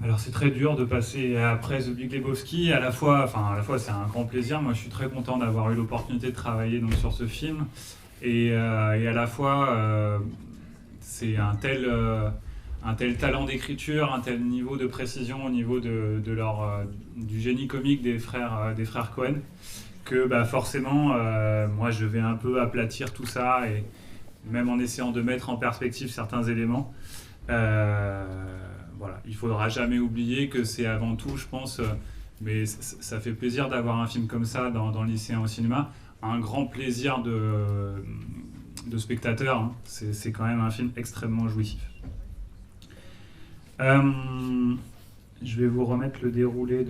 Alors c'est très dur de passer après The Big Lebowski. À la fois c'est un grand plaisir. Moi je suis très content d'avoir eu l'opportunité de travailler donc, sur ce film. Et à la fois c'est un tel talent d'écriture, un tel niveau de précision au niveau du génie comique des frères Cohen que bah, forcément moi je vais un peu aplatir tout ça et même en essayant de mettre en perspective certains éléments. Euh, voilà, il faudra jamais oublier que c'est avant tout, je pense, mais ça fait plaisir d'avoir un film comme ça dans le lycéen au cinéma, un grand plaisir de spectateur. Hein. C'est quand même un film extrêmement jouissif. Euh, je vais vous remettre le déroulé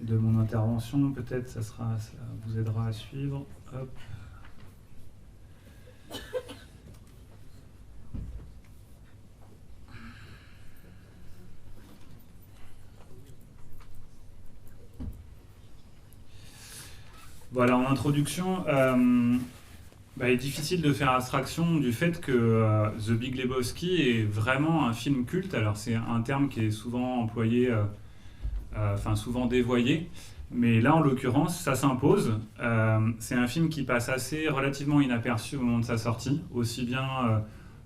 de mon intervention. Peut-être ça vous aidera à suivre. Hop. Voilà, en introduction, il est difficile de faire abstraction du fait que The Big Lebowski est vraiment un film culte. Alors c'est un terme qui est souvent employé, souvent dévoyé, mais là en l'occurrence ça s'impose. C'est un film qui passe assez relativement inaperçu au moment de sa sortie, aussi bien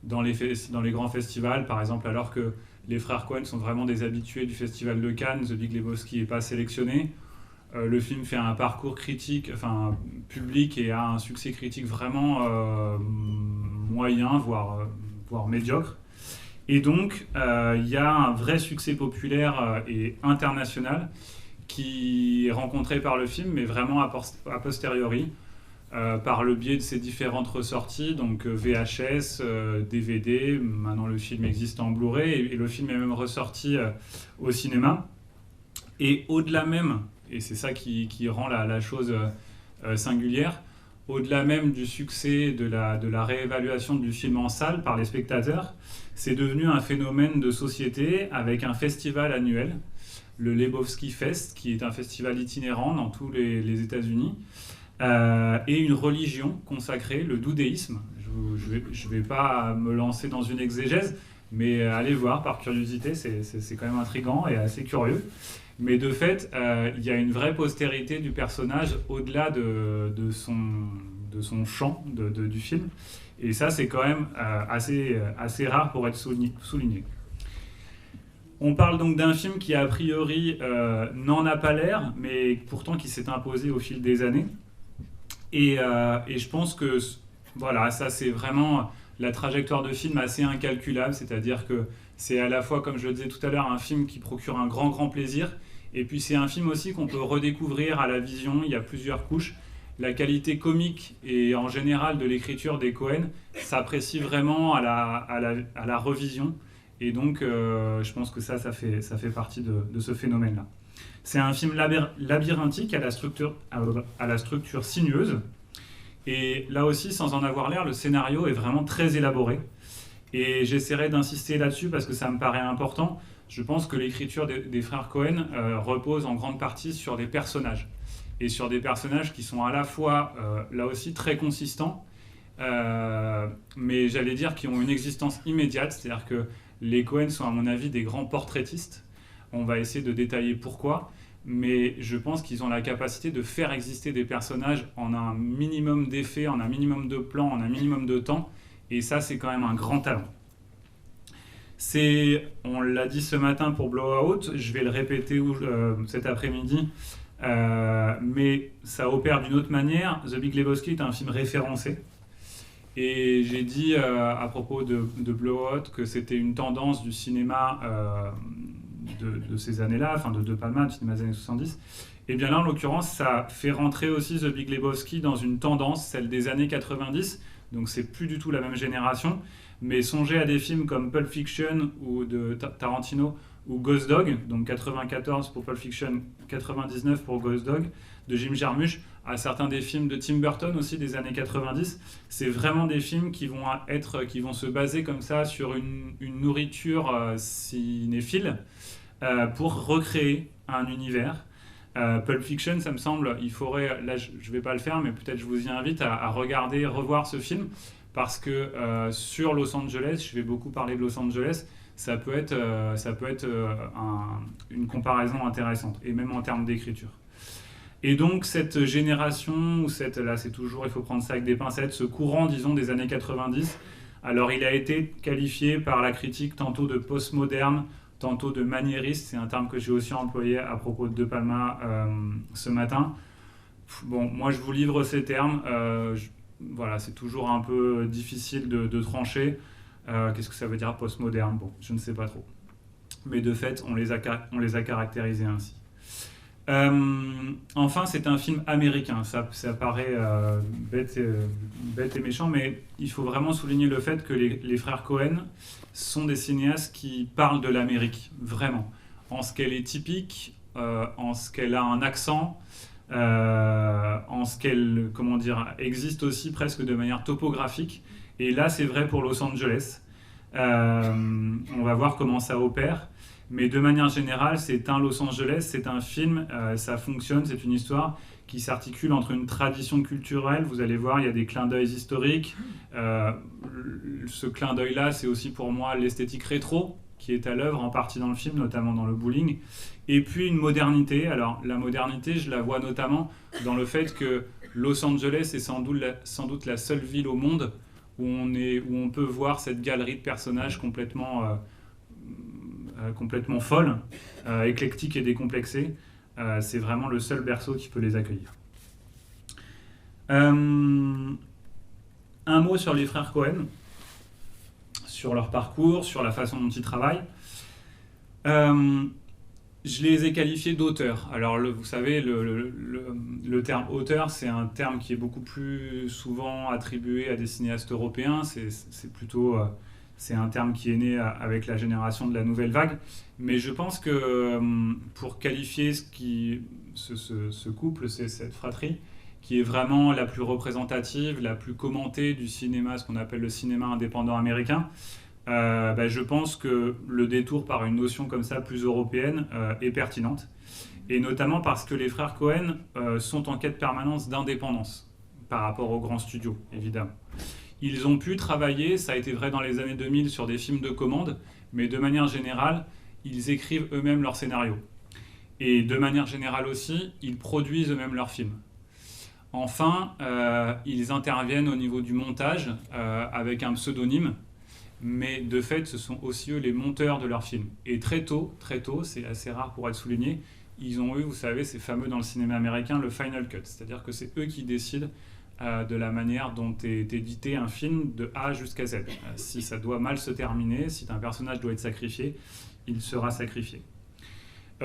dans les grands festivals, par exemple, alors que les frères Coen sont vraiment des habitués du festival de Cannes, The Big Lebowski n'est pas sélectionné. Le film fait un parcours critique, enfin public, et a un succès critique vraiment moyen, voire médiocre. Et donc, il y a un vrai succès populaire et international qui est rencontré par le film, mais vraiment a posteriori, par le biais de ses différentes ressorties, donc VHS, DVD. Maintenant, le film existe en Blu-ray et le film est même ressorti au cinéma. Et au-delà même, et c'est ça qui rend la chose singulière, au-delà même du succès de la réévaluation du film en salle par les spectateurs, c'est devenu un phénomène de société avec un festival annuel, le Lebowski Fest, qui est un festival itinérant dans tous les États-Unis, et une religion consacrée, le doudéisme. Je ne vais pas me lancer dans une exégèse, mais allez voir par curiosité, c'est quand même intriguant et assez curieux. Mais de fait, il y a une vraie postérité du personnage au-delà de son champ du film. Et ça, c'est quand même assez rare pour être souligné. On parle donc d'un film qui, a priori, n'en a pas l'air, mais pourtant qui s'est imposé au fil des années. Et je pense que voilà, ça, c'est vraiment la trajectoire de film assez incalculable. C'est-à-dire que c'est à la fois, comme je le disais tout à l'heure, un film qui procure un grand plaisir. Et puis c'est un film aussi qu'on peut redécouvrir à la vision. Il y a plusieurs couches. La qualité comique et en général de l'écriture des Coen s'apprécie vraiment à la revision. Et donc je pense que ça fait partie de ce phénomène-là. C'est un film labyrinthique à la structure sinueuse. Et là aussi, sans en avoir l'air, le scénario est vraiment très élaboré. Et j'essaierai d'insister là-dessus parce que ça me paraît important. Je pense que l'écriture des frères Coen repose en grande partie sur des personnages. Et sur des personnages qui sont à la fois, là aussi, très consistants, mais j'allais dire qui ont une existence immédiate. C'est-à-dire que les Coen sont, à mon avis, des grands portraitistes. On va essayer de détailler pourquoi. Mais je pense qu'ils ont la capacité de faire exister des personnages en un minimum d'effets, en un minimum de plans, en un minimum de temps. Et ça, c'est quand même un grand talent. On l'a dit ce matin pour Blowout, je vais le répéter cet après-midi, mais ça opère d'une autre manière. The Big Lebowski est un film référencé. Et j'ai dit à propos de Blowout que c'était une tendance du cinéma de ces années-là, enfin de Palma, du cinéma des années 70. Et bien là, en l'occurrence, ça fait rentrer aussi The Big Lebowski dans une tendance, celle des années 90. Donc c'est plus du tout la même génération. Mais songez à des films comme Pulp Fiction ou de Tarantino ou Ghost Dog, donc 94 pour Pulp Fiction, 99 pour Ghost Dog, de Jim Jarmusch, à certains des films de Tim Burton aussi des années 90. C'est vraiment des films qui vont se baser comme ça sur une nourriture cinéphile pour recréer un univers. Pulp Fiction, ça me semble, là je ne vais pas le faire, mais peut-être je vous y invite à revoir ce film, parce que sur Los Angeles, je vais beaucoup parler de Los Angeles, ça peut être une comparaison intéressante, et même en termes d'écriture. Et donc cette génération, là c'est toujours, il faut prendre ça avec des pincettes, ce courant, disons, des années 90, alors il a été qualifié par la critique tantôt de postmoderne, tantôt de maniériste, c'est un terme que j'ai aussi employé à propos de De Palma ce matin. Bon, moi je vous livre ces termes, voilà, c'est toujours un peu difficile de trancher. Qu'est-ce que ça veut dire postmoderne? Bon, je ne sais pas trop. Mais de fait, on les a caractérisés ainsi. Enfin, c'est un film américain. Ça paraît bête et méchant, mais il faut vraiment souligner le fait que les frères Cohen sont des cinéastes qui parlent de l'Amérique, vraiment. En ce qu'elle est typique, en ce qu'elle a un accent, en ce qu'elle, comment dire, existe aussi presque de manière topographique. Et là, c'est vrai pour Los Angeles. On va voir comment ça opère. Mais de manière générale, c'est un Los Angeles, c'est un film, ça fonctionne, c'est une histoire qui s'articule entre une tradition culturelle, vous allez voir, il y a des clins d'œil historiques. Ce clin d'œil-là, c'est aussi pour moi l'esthétique rétro qui est à l'œuvre, en partie dans le film, notamment dans le bowling. Et puis une modernité. Alors la modernité, je la vois notamment dans le fait que Los Angeles est sans doute la seule ville au monde où on peut voir cette galerie de personnages complètement folle, éclectique et décomplexée. C'est vraiment le seul berceau qui peut les accueillir. Un mot sur les frères Cohen, sur leur parcours, sur la façon dont ils travaillent. Je les ai qualifiés d'auteurs. Alors, vous savez, le terme auteur, c'est un terme qui est beaucoup plus souvent attribué à des cinéastes européens. C'est plutôt... c'est un terme qui est né avec la génération de la nouvelle vague. Mais je pense que pour qualifier ce couple, cette fratrie, qui est vraiment la plus représentative, la plus commentée du cinéma, ce qu'on appelle le cinéma indépendant américain, je pense que le détour par une notion comme ça, plus européenne, est pertinente. Et notamment parce que les frères Cohen sont en quête permanente d'indépendance par rapport aux grands studios, évidemment. Ils ont pu travailler, ça a été vrai dans les années 2000, sur des films de commande, mais de manière générale, ils écrivent eux-mêmes leurs scénarios. Et de manière générale aussi, ils produisent eux-mêmes leurs films. Enfin, ils interviennent au niveau du montage avec un pseudonyme, mais de fait, ce sont aussi eux les monteurs de leurs films. Et très tôt, c'est assez rare pour être souligné, ils ont eu, vous savez, c'est fameux dans le cinéma américain, le final cut, c'est-à-dire que c'est eux qui décident de la manière dont est édité un film de A jusqu'à Z. Si ça doit mal se terminer, si un personnage doit être sacrifié, il sera sacrifié.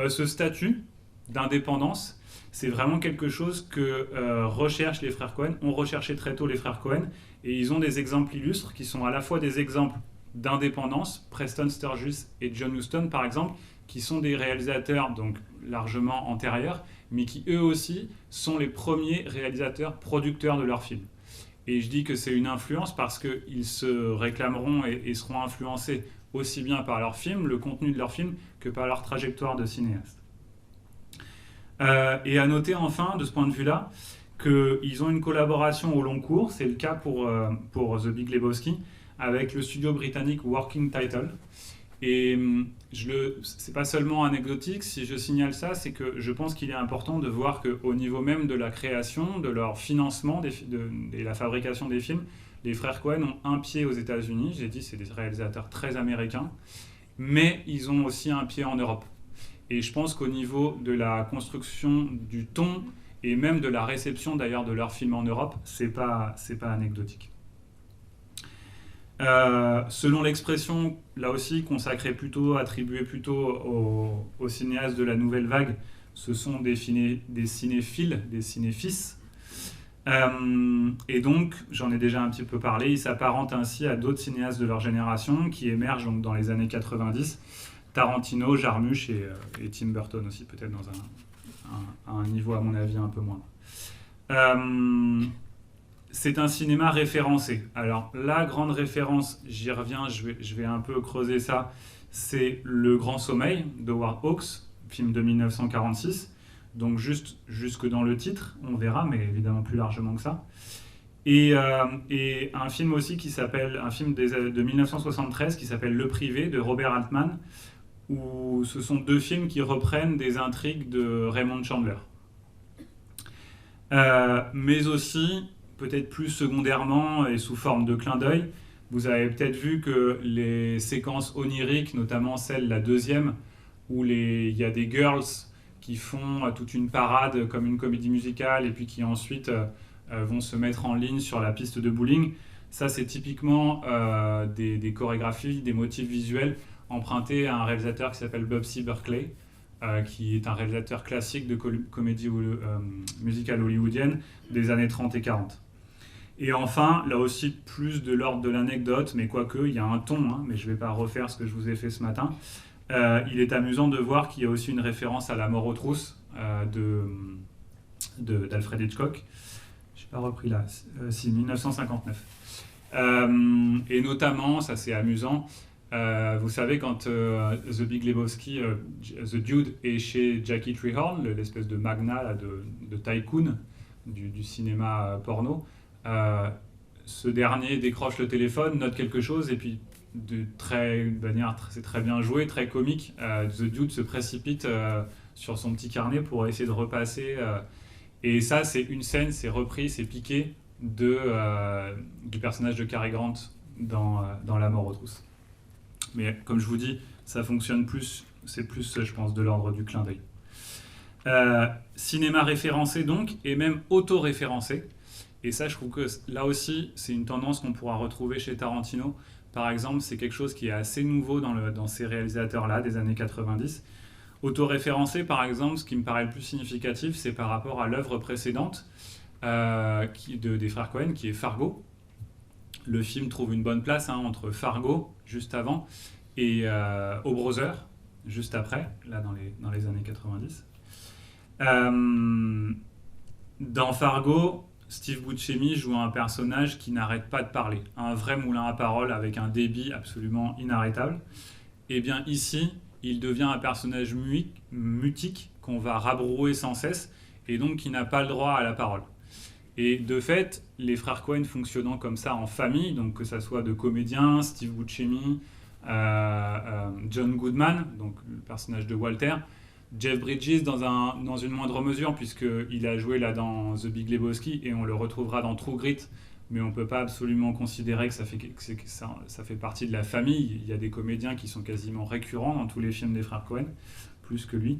Ce statut d'indépendance, c'est vraiment quelque chose que recherchent les frères Cohen, ont recherché très tôt les frères Cohen, et ils ont des exemples illustres qui sont à la fois des exemples d'indépendance, Preston Sturges et John Huston par exemple, qui sont des réalisateurs donc largement antérieurs, mais qui eux aussi sont les premiers réalisateurs producteurs de leurs films. Et je dis que c'est une influence parce qu'ils se réclameront et seront influencés aussi bien par leurs films, le contenu de leurs films, que par leur trajectoire de cinéaste. Et à noter enfin, de ce point de vue-là, qu'ils ont une collaboration au long cours, c'est le cas pour The Big Lebowski, avec le studio britannique Working Title. Et c'est pas seulement anecdotique, si je signale ça, c'est que je pense qu'il est important de voir qu'au niveau même de la création, de leur financement et la fabrication des films, les frères Cohen ont un pied aux États-Unis, j'ai dit c'est des réalisateurs très américains, mais ils ont aussi un pied en Europe. Et je pense qu'au niveau de la construction du ton et même de la réception d'ailleurs de leurs films en Europe, c'est pas anecdotique. Selon l'expression, là aussi, attribuée plutôt aux cinéastes de la nouvelle vague, ce sont des cinéphiles, des cinéfils. Et donc, j'en ai déjà un petit peu parlé, ils s'apparentent ainsi à d'autres cinéastes de leur génération qui émergent donc dans les années 90, Tarantino, Jarmusch et Tim Burton aussi, peut-être dans un niveau à mon avis un peu moindre. C'est un cinéma référencé. Alors, la grande référence, j'y reviens, je vais un peu creuser ça, c'est Le Grand Sommeil d'Howard Hawks, film de 1946. Donc, juste jusque dans le titre, on verra, mais évidemment plus largement que ça. Et un film aussi un film de 1973 qui s'appelle Le Privé de Robert Altman, où ce sont deux films qui reprennent des intrigues de Raymond Chandler. Mais aussi, peut-être plus secondairement et sous forme de clin d'œil, vous avez peut-être vu que les séquences oniriques, notamment celle, la deuxième, où il y a des girls qui font toute une parade comme une comédie musicale et puis qui ensuite vont se mettre en ligne sur la piste de bowling. Ça, c'est typiquement des chorégraphies, des motifs visuels empruntés à un réalisateur qui s'appelle Busby Berkeley, qui est un réalisateur classique de comédie musicale hollywoodienne des années 30 et 40. Et enfin, là aussi, plus de l'ordre de l'anecdote, mais quoique, il y a un ton, hein, mais je ne vais pas refaire ce que je vous ai fait ce matin. Il est amusant de voir qu'il y a aussi une référence à La mort aux trousses d'Alfred Hitchcock. Je n'ai pas repris là, si, 1959. Et notamment, ça c'est amusant, vous savez, quand The Big Lebowski, The Dude est chez Jackie Treehorn, l'espèce de magnat là, de tycoon du cinéma porno, ce dernier décroche le téléphone, note quelque chose, et puis c'est très bien joué, très comique. The Dude se précipite sur son petit carnet pour essayer de repasser. Et ça, c'est une scène, c'est repris, c'est piqué du personnage de Cary Grant dans La mort aux trousses. Mais comme je vous dis, ça fonctionne plus, c'est plus, je pense, de l'ordre du clin d'œil. Cinéma référencé donc, et même auto-référencé. Et ça, je trouve que là aussi, c'est une tendance qu'on pourra retrouver chez Tarantino. Par exemple, c'est quelque chose qui est assez nouveau dans ces réalisateurs-là des années 90. Autoréférencé, par exemple, ce qui me paraît le plus significatif, c'est par rapport à l'œuvre précédente des frères Coen, qui est Fargo. Le film trouve une bonne place entre Fargo, juste avant, et O Brother, juste après, là dans les années 90. Dans Fargo, Steve Buscemi joue un personnage qui n'arrête pas de parler, un vrai moulin à paroles avec un débit absolument inarrêtable. Et bien ici, il devient un personnage mutique qu'on va rabrouer sans cesse et donc qui n'a pas le droit à la parole. Et de fait, les frères Coen fonctionnant comme ça en famille, donc que ça soit de comédiens, Steve Buscemi, John Goodman, donc le personnage de Walter, Jeff Bridges dans une moindre mesure, puisqu'il a joué là dans The Big Lebowski et on le retrouvera dans True Grit, mais on ne peut pas absolument considérer que ça fait partie de la famille. Il y a des comédiens qui sont quasiment récurrents dans tous les films des frères Coen, plus que lui.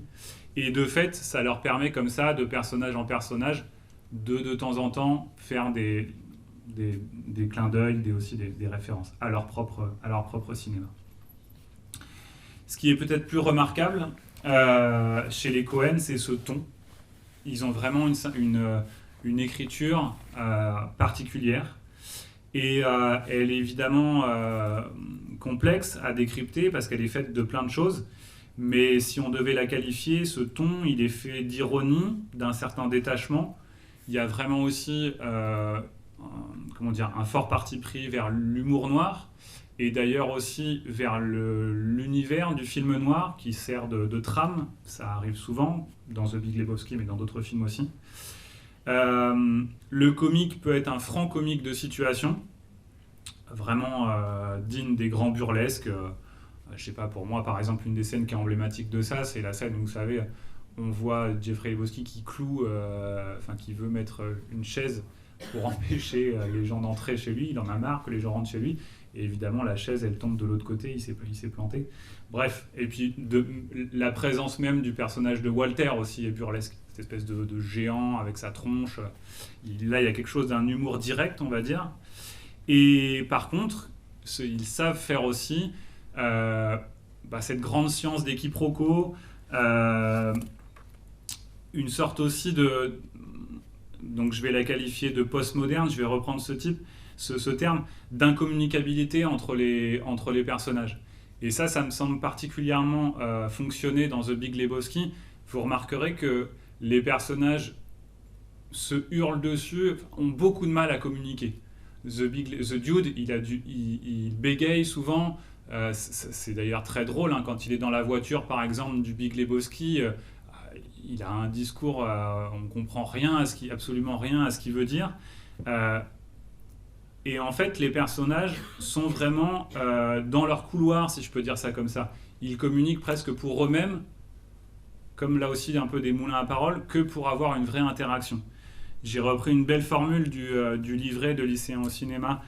Et de fait, ça leur permet comme ça, de personnage en personnage, de temps en temps, faire des clins d'œil, aussi des références à leur propre cinéma. Ce qui est peut-être plus remarquable chez les Coen, c'est ce ton. Ils ont vraiment une écriture particulière et elle est évidemment complexe à décrypter parce qu'elle est faite de plein de choses, mais si on devait la qualifier, ce ton, il est fait d'ironie, d'un certain détachement. Il y a vraiment aussi un fort parti pris vers l'humour noir et d'ailleurs aussi vers l'univers du film noir qui sert de trame. Ça arrive souvent dans The Big Lebowski, mais dans d'autres films aussi. Le comique peut être un franc comique de situation, vraiment digne des grands burlesques. Je sais pas, pour moi, par exemple, une des scènes qui est emblématique de ça, c'est la scène où, vous savez, on voit Jeffrey Lebowski qui qui veut mettre une chaise pour empêcher les gens d'entrer chez lui. Il en a marre que les gens rentrent chez lui. Et évidemment, la chaise, elle tombe de l'autre côté, il s'est planté. Bref, et puis la présence même du personnage de Walter aussi est burlesque. Cette espèce de géant avec sa tronche. Là, il y a quelque chose d'un humour direct, on va dire. Et par contre, ils savent faire aussi cette grande science des quiproquos, une sorte aussi donc je vais la qualifier de postmoderne, je vais reprendre ce terme d'incommunicabilité entre les personnages. Et ça me semble particulièrement fonctionner dans The Big Lebowski. Vous remarquerez que les personnages se hurlent dessus, ont beaucoup de mal à communiquer. The Dude, il bégaye souvent. C'est d'ailleurs très drôle quand il est dans la voiture, par exemple, du Big Lebowski. Il a un discours, on ne comprend absolument rien à ce qu'il veut dire. Et en fait, les personnages sont vraiment dans leur couloir, si je peux dire ça comme ça. Ils communiquent presque pour eux-mêmes, comme là aussi un peu des moulins à parole, que pour avoir une vraie interaction. J'ai repris une belle formule du livret de lycéen au cinéma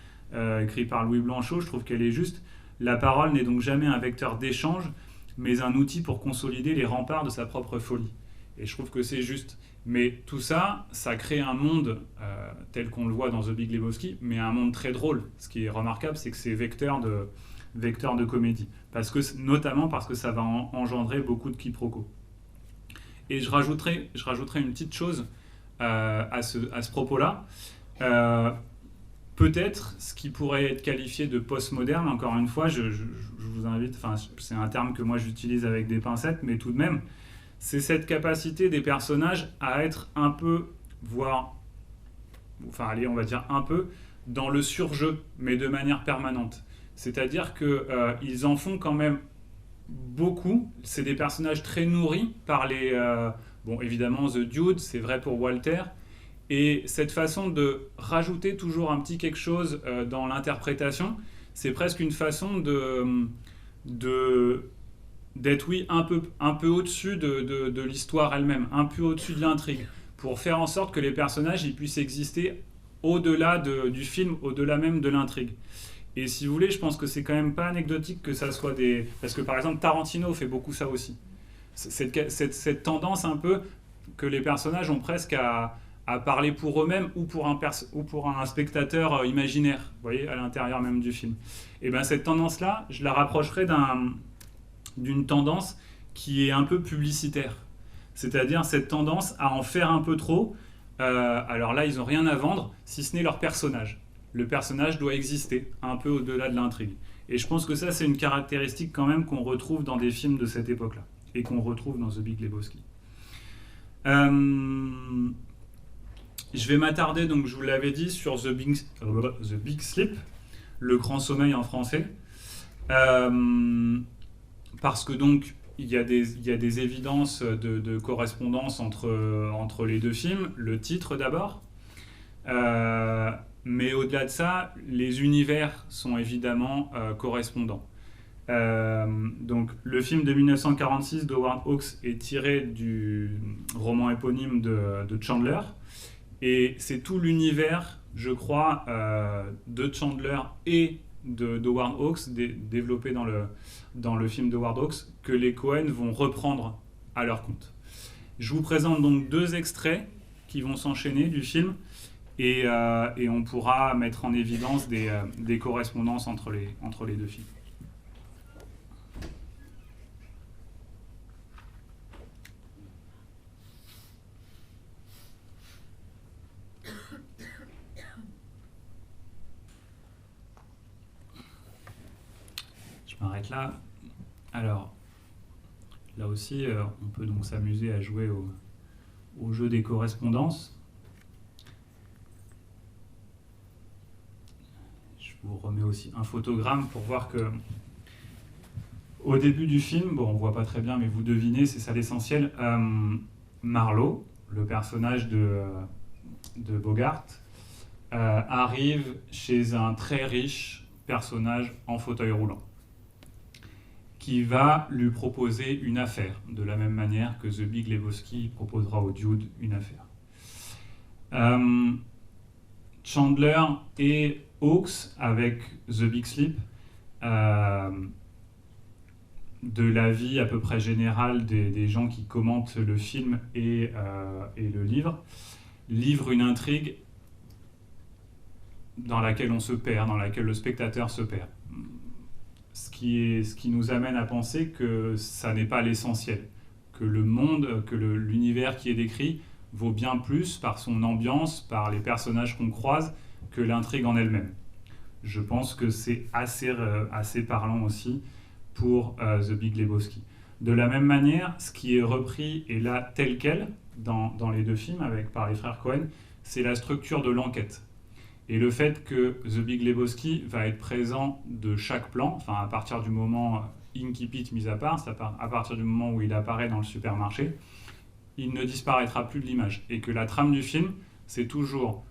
écrit par Louis Blanchot, je trouve qu'elle est juste. La parole n'est donc jamais un vecteur d'échange, mais un outil pour consolider les remparts de sa propre folie. Et je trouve que c'est juste. Mais tout ça, ça crée un monde tel qu'on le voit dans The Big Lebowski, mais un monde très drôle. Ce qui est remarquable, c'est que c'est vecteur de comédie. Notamment parce que ça va engendrer beaucoup de quiproquos. Et je rajouterai une petite chose à ce propos-là. Peut-être ce qui pourrait être qualifié de postmoderne, encore une fois, je vous invite, c'est un terme que moi j'utilise avec des pincettes, mais tout de même, c'est cette capacité des personnages à être un peu, on va dire un peu, dans le surjeu, mais de manière permanente. C'est-à-dire qu'ils en font quand même beaucoup. C'est des personnages très nourris par évidemment The Dude, c'est vrai pour Walter. Et cette façon de rajouter toujours un petit quelque chose dans l'interprétation, c'est presque une façon d'être, oui, un peu au-dessus de l'histoire elle-même, un peu au-dessus de l'intrigue, pour faire en sorte que les personnages ils puissent exister au-delà du film, au-delà même de l'intrigue. Et si vous voulez, je pense que c'est quand même pas anecdotique que ça soit des... Parce que par exemple, Tarantino fait beaucoup ça aussi. Cette tendance un peu que les personnages ont presque à parler pour eux-mêmes ou pour un spectateur imaginaire, vous voyez, à l'intérieur même du film. Et bien cette tendance-là, je la rapprocherais d'une tendance qui est un peu publicitaire. C'est-à-dire cette tendance à en faire un peu trop. Alors là, ils n'ont rien à vendre, si ce n'est leur personnage. Le personnage doit exister un peu au-delà de l'intrigue. Et je pense que ça, c'est une caractéristique quand même qu'on retrouve dans des films de cette époque-là, et qu'on retrouve dans The Big Lebowski. Je vais m'attarder, donc je vous l'avais dit, sur The Big Sleep, le grand sommeil en français, parce que donc il y a des évidences de correspondance entre les deux films. Le titre d'abord, mais au-delà de ça, les univers sont évidemment correspondants. Donc, le film de 1946 d'Howard Hawks est tiré du roman éponyme de Chandler. Et c'est tout l'univers, je crois, de Chandler et d'Howard Hawks, développé dans le film d'Howard Hawks, que les Coen vont reprendre à leur compte. Je vous présente donc 2 extraits qui vont s'enchaîner du film, et on pourra mettre en évidence des correspondances entre les deux films. Je m'arrête là. Alors, là aussi, on peut donc s'amuser à jouer au jeu des correspondances. Je vous remets aussi un photogramme pour voir que au début du film, bon, on voit pas très bien, mais vous devinez, c'est ça l'essentiel. Marlowe, le personnage de Bogart, arrive chez un très riche personnage en fauteuil roulant, qui va lui proposer une affaire, de la même manière que The Big Lebowski proposera au Dude une affaire. Chandler et Hawks, avec The Big Sleep, de l'avis à peu près général des gens qui commentent le film et le livre, livre une intrigue dans laquelle on se perd, dans laquelle le spectateur se perd. Ce qui nous amène à penser que ça n'est pas l'essentiel, que le monde, que l'univers qui est décrit vaut bien plus par son ambiance, par les personnages qu'on croise, que l'intrigue en elle-même. Je pense que c'est assez parlant aussi pour The Big Lebowski. De la même manière, ce qui est repris est là tel quel dans les deux films par les frères Coen, c'est la structure de l'enquête. Et le fait que The Big Lebowski va être présent de chaque plan, enfin à partir du moment Inky Pete mis à part, à partir du moment où il apparaît dans le supermarché, il ne disparaîtra plus de l'image. Et que la trame du film, c'est toujours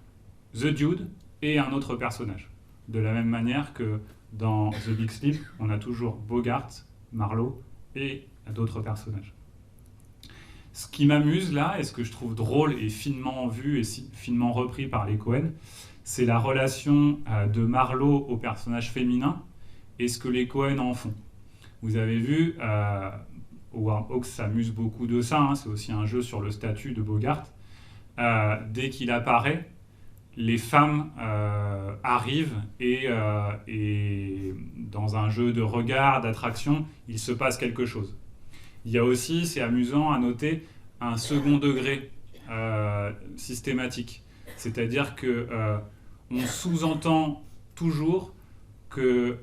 The Dude et un autre personnage. de la même manière que dans The Big Sleep, on a toujours Bogart, Marlowe et d'autres personnages. Ce qui m'amuse là, et ce que je trouve drôle et finement vu et finement repris par les Coen, c'est la relation de Marlowe au personnage féminin et ce que les Coen en font. Vous avez vu, Howard Hawks s'amuse beaucoup de ça, hein, c'est aussi un jeu sur le statut de Bogart. Dès qu'il apparaît, les femmes arrivent et dans un jeu de regard, d'attraction, il se passe quelque chose. Il y a aussi, c'est amusant à noter, un second degré systématique. C'est-à-dire qu'on sous-entend toujours qu'on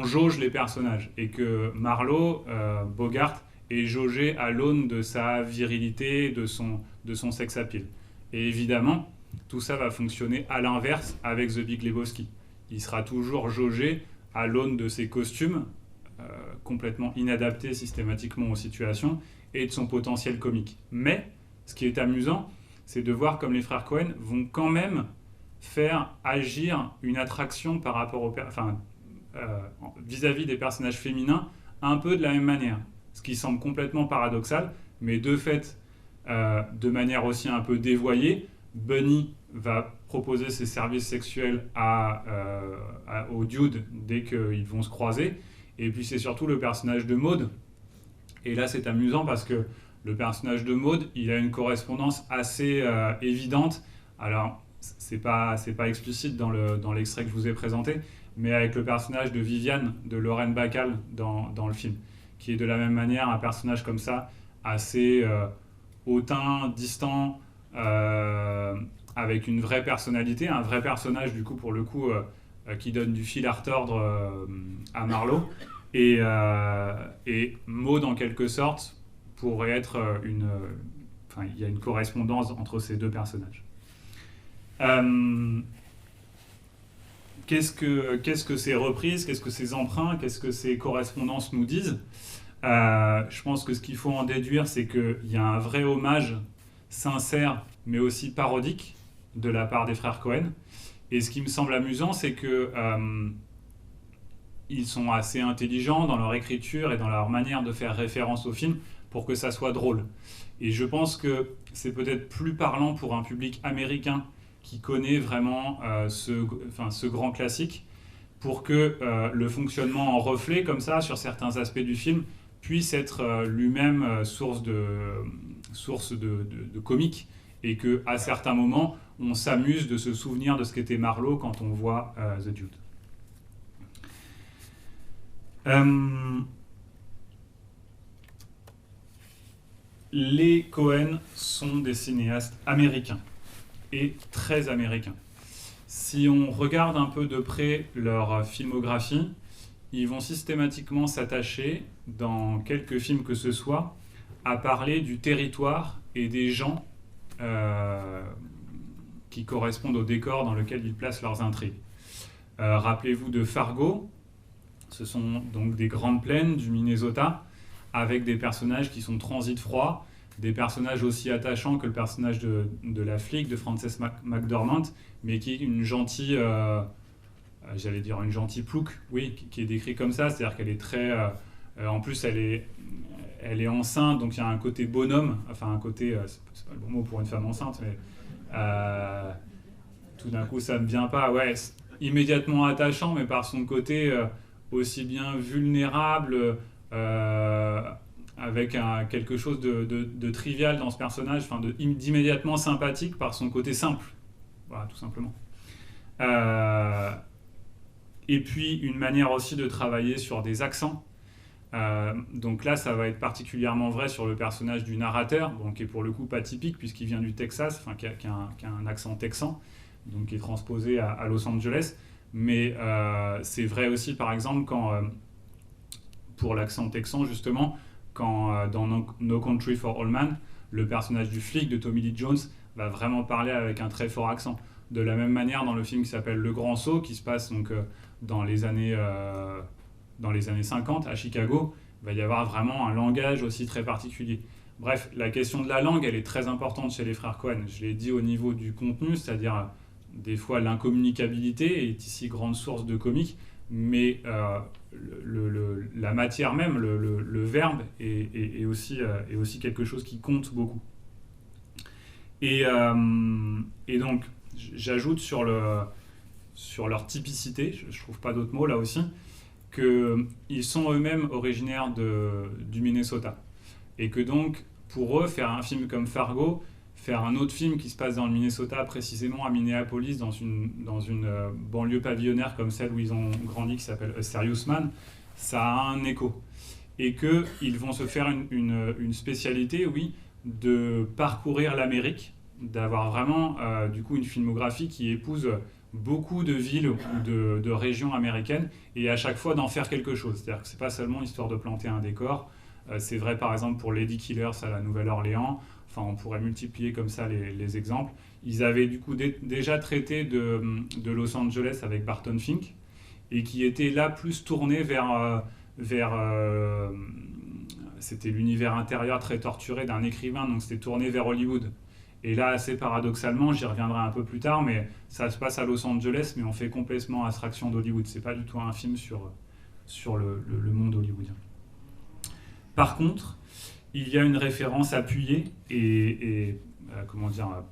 jauge les personnages et que Marlowe, Bogart, est jaugé à l'aune de sa virilité, de son sex appeal. Et évidemment, tout ça va fonctionner à l'inverse avec The Big Lebowski. Il sera toujours jaugé à l'aune de ses costumes, complètement inadaptés systématiquement aux situations, et de son potentiel comique. Mais, ce qui est amusant, c'est de voir comme les frères Coen vont quand même faire agir une attraction par rapport vis-à-vis des personnages féminins un peu de la même manière. Ce qui semble complètement paradoxal, mais de fait, de manière aussi un peu dévoyée, Bunny va proposer ses services sexuels au dude dès qu'ils vont se croiser. Et puis c'est surtout le personnage de Maud. Et là c'est amusant parce que le personnage de Maud, il a une correspondance assez évidente. Alors c'est pas explicite dans l'extrait que je vous ai présenté, mais avec le personnage de Viviane, de Lorraine Bacall dans le film, qui est de la même manière un personnage comme ça, assez hautain, distant, avec une vraie personnalité, un vrai personnage du coup pour le coup qui donne du fil à retordre à Marlowe. Et Maud en quelque sorte pourrait être il y a une correspondance entre ces deux personnages. Qu'est-ce que ces reprises, qu'est-ce que ces emprunts, qu'est-ce que ces correspondances nous disent ? Je pense que ce qu'il faut en déduire, c'est qu'il y a un vrai hommage sincère, mais aussi parodique, de la part des frères Coen. Et ce qui me semble amusant, c'est que ils sont assez intelligents dans leur écriture et dans leur manière de faire référence au film pour que ça soit drôle. Et je pense que c'est peut-être plus parlant pour un public américain qui connaît vraiment ce grand classique, pour que le fonctionnement en reflet, comme ça, sur certains aspects du film, puisse être lui-même source de comique, et qu'à certains moments, on s'amuse de se souvenir de ce qu'était Marlowe quand on voit The Dude. Les Coen sont des cinéastes américains, et très américains. Si on regarde un peu de près leur filmographie, ils vont systématiquement s'attacher, dans quelques films que ce soit, à parler du territoire et des gens qui correspondent au décor dans lequel ils placent leurs intrigues. Rappelez-vous de Fargo, ce sont donc des grandes plaines du Minnesota, avec des personnages qui sont transit froids, des personnages aussi attachants que le personnage de la flic, de Frances McDormand, mais qui est une gentille, j'allais dire une gentille plouc, oui, qui est décrit comme ça, c'est-à-dire qu'elle est très... en plus, elle est enceinte, donc il y a un côté bonhomme, enfin un côté, c'est pas le bon mot pour une femme enceinte, mais tout d'un coup ça ne vient pas, ouais, immédiatement attachant, mais par son côté aussi bien vulnérable, avec quelque chose de trivial dans ce personnage, enfin d'immédiatement sympathique par son côté simple, voilà, tout simplement. Et puis une manière aussi de travailler sur des accents. Donc là, ça va être particulièrement vrai sur le personnage du narrateur, donc qui est pour le coup pas typique puisqu'il vient du Texas, enfin qui a un accent texan, donc qui est transposé à Los Angeles. Mais c'est vrai aussi, par exemple, quand pour l'accent texan justement, quand dans No Country for Old Men, le personnage du flic de Tommy Lee Jones va vraiment parler avec un très fort accent. De la même manière, dans le film qui s'appelle Le Grand Saut, qui se passe donc dans les années 50 à Chicago, il va y avoir vraiment un langage aussi très particulier. Bref, la question de la langue, elle est très importante chez les frères Coen. Je l'ai dit au niveau du contenu, c'est-à-dire des fois l'incommunicabilité est ici grande source de comique, mais la matière même, le verbe est aussi quelque chose qui compte beaucoup. Et donc, j'ajoute sur leur typicité, je trouve pas d'autres mots là aussi, qu'ils sont eux-mêmes originaires du Minnesota. Et que donc, pour eux, faire un film comme Fargo, faire un autre film qui se passe dans le Minnesota, précisément à Minneapolis, dans une banlieue pavillonnaire comme celle où ils ont grandi, qui s'appelle A Serious Man, ça a un écho. Et qu'ils vont se faire une spécialité, oui, de parcourir l'Amérique, d'avoir vraiment du coup une filmographie qui épouse beaucoup de villes ou de régions américaines, et à chaque fois d'en faire quelque chose. C'est-à-dire que c'est pas seulement histoire de planter un décor. C'est vrai par exemple pour Lady Killers à la Nouvelle-Orléans. Enfin, on pourrait multiplier comme ça les exemples. Ils avaient du coup déjà traité de Los Angeles avec Barton Fink, et qui était là plus tourné vers c'était l'univers intérieur très torturé d'un écrivain, donc c'était tourné vers Hollywood. Et là, assez paradoxalement, j'y reviendrai un peu plus tard, mais ça se passe à Los Angeles, mais on fait complètement abstraction d'Hollywood. C'est pas du tout un film sur le monde hollywoodien. Par contre, il y a une référence appuyée et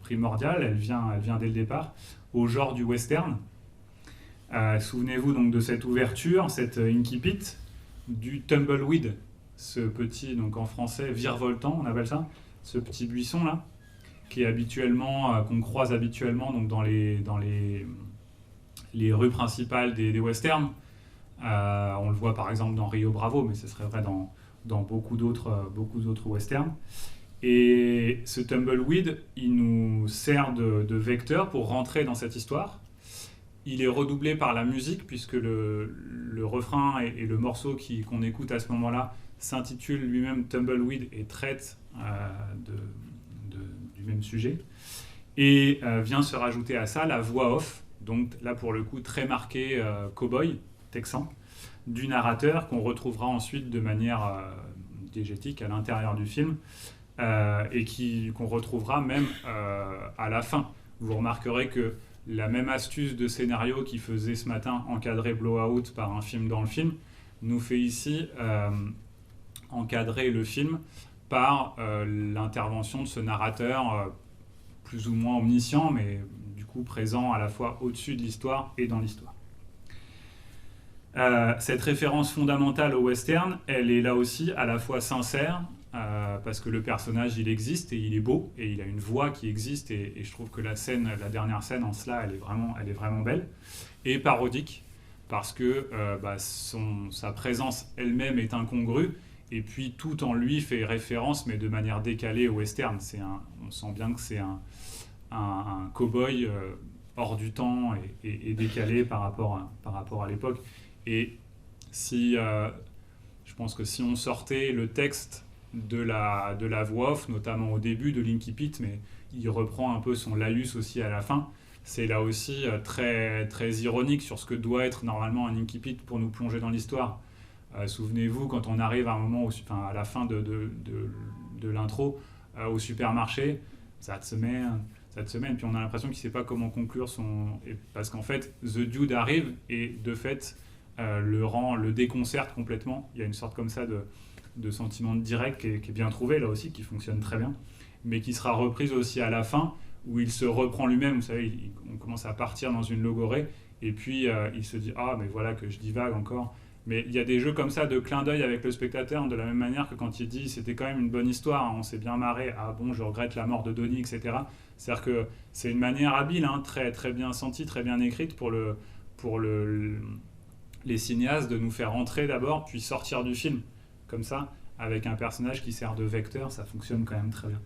primordiale, elle vient dès le départ, au genre du western. Souvenez-vous donc de cette ouverture, cette incipit, du tumbleweed, ce petit, donc en français, virevoltant, on appelle ça, ce petit buisson là, qui est habituellement, qu'on croise habituellement donc dans les rues principales des westerns. On le voit par exemple dans Rio Bravo, mais ce serait vrai dans beaucoup d'autres westerns. Et ce tumbleweed, il nous sert de vecteur pour rentrer dans cette histoire. Il est redoublé par la musique, puisque le refrain et le morceau qu'on écoute à ce moment-là s'intitule lui-même Tumbleweed et traite du même sujet. Et vient se rajouter à ça la voix off, donc là pour le coup très marquée cow-boy, texan, du narrateur qu'on retrouvera ensuite de manière diégétique à l'intérieur du film et qu'on retrouvera même à la fin. Vous remarquerez que la même astuce de scénario qui faisait ce matin encadrer Blowout par un film dans le film nous fait ici encadrer le film par l'intervention de ce narrateur plus ou moins omniscient, mais du coup présent à la fois au-dessus de l'histoire et dans l'histoire. Cette référence fondamentale au western, elle est là aussi à la fois sincère, parce que le personnage il existe et il est beau et il a une voix qui existe et je trouve que la dernière scène en cela elle est vraiment belle, et parodique parce que sa présence elle-même est incongrue et puis tout en lui fait référence mais de manière décalée au western. On sent bien que c'est un cow-boy hors du temps et décalé par rapport à l'époque. Et je pense que si on sortait le texte de la voix off, notamment au début de l'Incipit, mais il reprend un peu son laïus aussi à la fin, c'est là aussi très, très ironique sur ce que doit être normalement un Incipit pour nous plonger dans l'histoire. Souvenez-vous, quand on arrive à un moment, à la fin de l'intro, au supermarché, ça te mène, puis on a l'impression qu'il ne sait pas comment conclure parce qu'en fait, The Dude arrive et de fait le déconcerte complètement. Il y a une sorte comme ça de sentiment direct qui est bien trouvé là aussi, qui fonctionne très bien, mais qui sera reprise aussi à la fin, où il se reprend lui-même. Vous savez, on commence à partir dans une logorée, et puis il se dit « Ah, mais voilà que je divague encore ». Mais il y a des jeux comme ça de clin d'œil avec le spectateur, de la même manière que quand il dit « C'était quand même une bonne histoire, hein, on s'est bien marré, ah bon, je regrette la mort de Donnie, etc. » C'est-à-dire que c'est une manière habile, hein, très, très bien sentie, très bien écrite pour les cinéastes de nous faire entrer d'abord, puis sortir du film. Comme ça, avec un personnage qui sert de vecteur, ça fonctionne quand même très bien.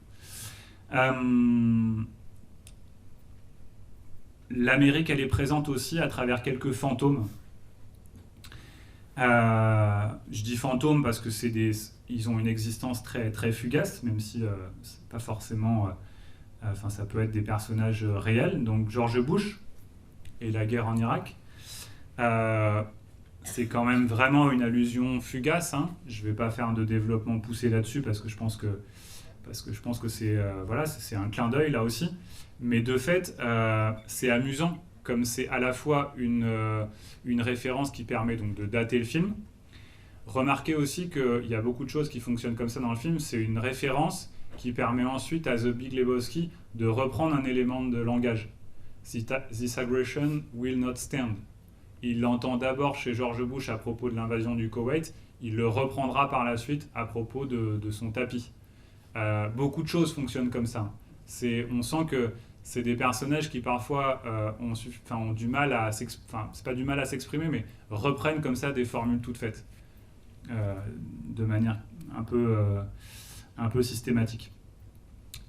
L'Amérique, elle est présente aussi à travers quelques fantômes. Je dis fantômes parce que ils ont une existence très, très fugace, même si c'est pas forcément... ça peut être des personnages réels. Donc George Bush et la guerre en Irak. C'est quand même vraiment une allusion fugace, hein. Je ne vais pas faire de développement poussé là-dessus parce que je pense que parce que je pense que c'est un clin d'œil là aussi. Mais de fait, c'est amusant, comme c'est à la fois une référence qui permet donc de dater le film. Remarquez aussi qu'il y a beaucoup de choses qui fonctionnent comme ça dans le film. C'est une référence qui permet ensuite à The Big Lebowski de reprendre un élément de langage. This aggression will not stand. Il l'entend d'abord chez George Bush à propos de l'invasion du Koweït. Il le reprendra par la suite à propos de son tapis. Beaucoup de choses fonctionnent comme ça. On sent que c'est des personnages qui parfois ont du mal à s'exprimer, c'est pas du mal à s'exprimer, mais reprennent comme ça des formules toutes faites, de manière un peu systématique.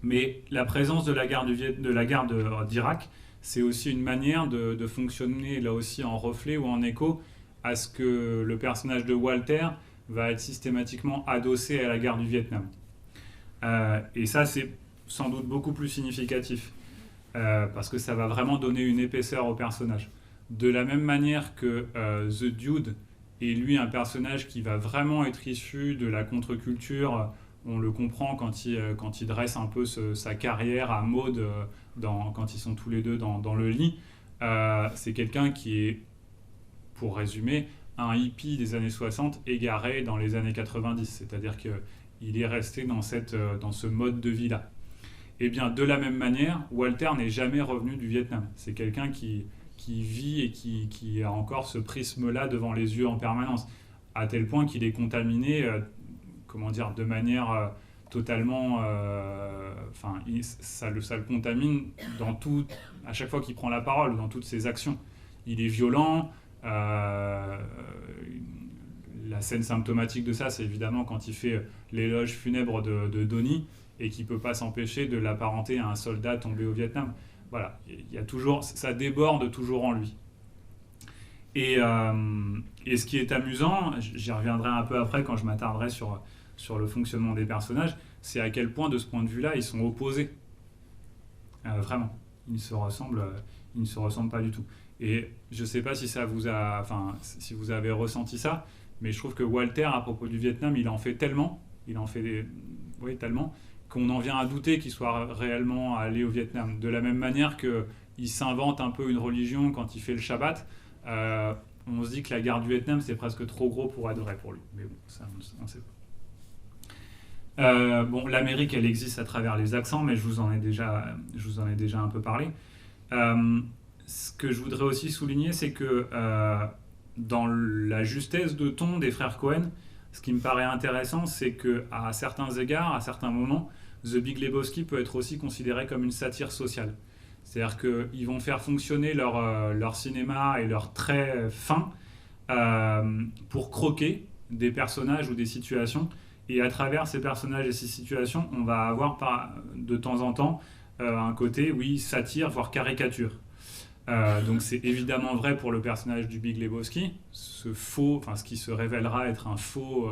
Mais la présence de la guerre d'Irak, c'est aussi une manière de fonctionner là aussi en reflet ou en écho à ce que le personnage de Walter va être systématiquement adossé à la guerre du Vietnam. Et ça, c'est sans doute beaucoup plus significatif, parce que ça va vraiment donner une épaisseur au personnage. De la même manière que The Dude est lui un personnage qui va vraiment être issu de la contre-culture. On le comprend quand il dresse un peu sa carrière à Maud quand ils sont tous les deux dans le lit. C'est quelqu'un qui est, pour résumer, un hippie des années 60 égaré dans les années 90. C'est-à-dire qu'il est resté dans ce mode de vie-là. Et bien, de la même manière, Walter n'est jamais revenu du Vietnam. C'est quelqu'un qui vit et qui a encore ce prisme-là devant les yeux en permanence, à tel point qu'il est contaminé, de manière totalement... ça le contamine à chaque fois qu'il prend la parole, dans toutes ses actions. Il est violent. La scène symptomatique de ça, c'est évidemment quand il fait l'éloge funèbre de Donnie, et qui ne peut pas s'empêcher de l'apparenter à un soldat tombé au Vietnam. Voilà, ça déborde toujours en lui. Et ce qui est amusant, j'y reviendrai un peu après quand je m'attarderai sur le fonctionnement des personnages, c'est à quel point, de ce point de vue-là, ils sont opposés. Vraiment. Ils ne se ressemblent pas du tout. Et je ne sais pas si si vous avez ressenti ça, mais je trouve que Walter, à propos du Vietnam, il en fait tellement, qu'on en vient à douter qu'il soit réellement allé au Vietnam. De la même manière qu'il s'invente un peu une religion quand il fait le Shabbat, on se dit que la guerre du Vietnam, c'est presque trop gros pour être vrai pour lui. Mais bon, ça, on ne sait pas. L'Amérique, elle existe à travers les accents, mais je vous en ai déjà un peu parlé. Ce que je voudrais aussi souligner, c'est que dans la justesse de ton des frères Coen, ce qui me paraît intéressant, c'est qu'à certains égards, à certains moments, The Big Lebowski peut être aussi considéré comme une satire sociale. C'est-à-dire qu'ils vont faire fonctionner leur cinéma et leurs traits fins pour croquer des personnages ou des situations. Et à travers ces personnages et ces situations, on va avoir de temps en temps un côté, oui, satire, voire caricature. Donc c'est évidemment vrai pour le personnage du Big Lebowski, ce qui se révélera être un faux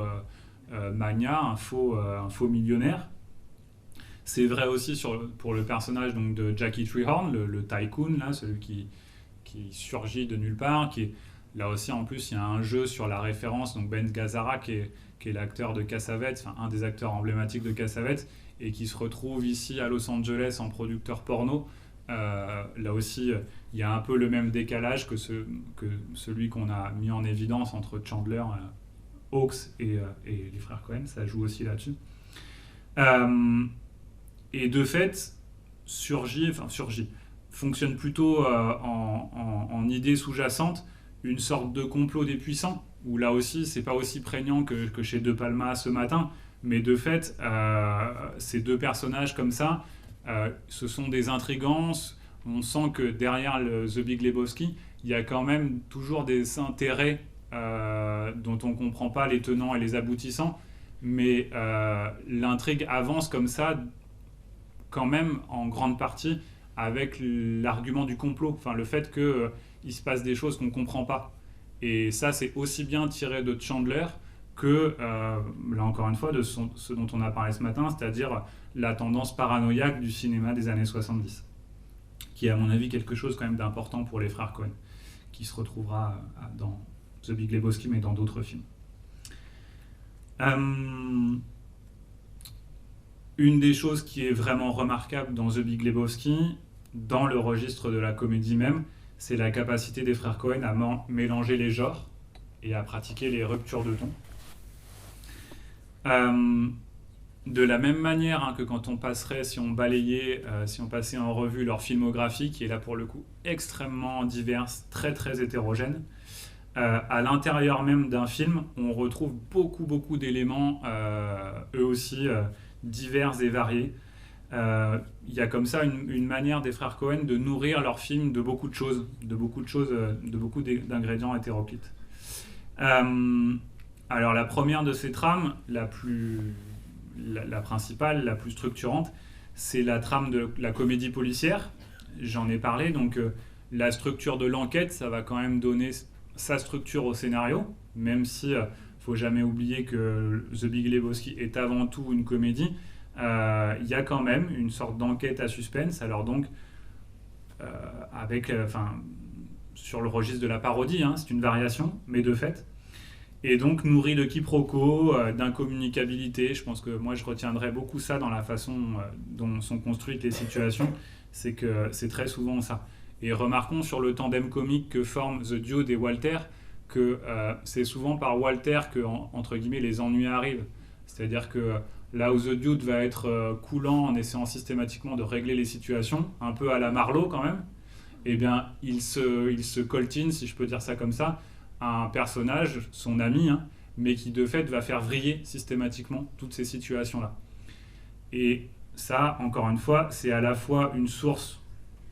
magnat, un faux millionnaire. C'est vrai aussi pour le personnage donc, de Jackie Treehorn, le tycoon, là, celui qui surgit de nulle part, là aussi en plus il y a un jeu sur la référence, donc Ben Gazzara qui est l'acteur de Cassavetes, un des acteurs emblématiques de Cassavetes, et qui se retrouve ici à Los Angeles en producteur porno. Là aussi, il y a un peu le même décalage que celui qu'on a mis en évidence entre Chandler, Hawks et les frères Coen. Ça joue aussi là-dessus. Et de fait, surgit, fonctionne plutôt en idée sous-jacente, une sorte de complot des puissants, où là aussi, c'est pas aussi prégnant que chez De Palma ce matin, mais de fait, ces deux personnages comme ça, ce sont des intrigants. On sent que derrière The Big Lebowski, il y a quand même toujours des intérêts dont on ne comprend pas les tenants et les aboutissants, mais l'intrigue avance comme ça, quand même en grande partie, avec l'argument du complot, le fait qu'il se passe des choses qu'on ne comprend pas. Et ça, c'est aussi bien tiré de Chandler que, là encore une fois, de ce dont on a parlé ce matin, c'est-à-dire la tendance paranoïaque du cinéma des années 70, qui est à mon avis quelque chose quand même d'important pour les frères Coen, qui se retrouvera dans The Big Lebowski, mais dans d'autres films. Une des choses qui est vraiment remarquable dans The Big Lebowski, dans le registre de la comédie même, c'est la capacité des frères Coen à mélanger les genres et à pratiquer les ruptures de ton. De la même manière que quand on passerait, si on balayait, si on passait en revue leur filmographie, qui est là pour le coup extrêmement diverse, très très hétérogène, à l'intérieur même d'un film, on retrouve beaucoup d'éléments, eux aussi, divers et variés. Il y a comme ça une manière des frères Coen de nourrir leur film de beaucoup de choses, de beaucoup d'ingrédients hétéroclites. Alors la première de ces trames, la principale, la plus structurante, c'est la trame de la comédie policière. J'en ai parlé, donc la structure de l'enquête, ça va quand même donner sa structure au scénario, même si faut jamais oublier que The Big Lebowski est avant tout une comédie. Il y a quand même une sorte d'enquête à suspense, alors donc sur le registre de la parodie, c'est une variation, mais de fait. Et donc nourri de quiproquos, d'incommunicabilité. Je pense que moi je retiendrai beaucoup ça dans la façon dont sont construites les situations, c'est que c'est très souvent ça. Et remarquons sur le tandem comique que forment The Dude et Walter, que c'est souvent par Walter que, entre guillemets, les ennuis arrivent. C'est-à-dire que là où The Dude va être coulant en essayant systématiquement de régler les situations, un peu à la Marlowe quand même, eh bien il se coltine, si je peux dire ça comme ça, un personnage, son ami, mais qui de fait va faire vriller systématiquement toutes ces situations-là. Et ça, encore une fois, c'est à la fois une source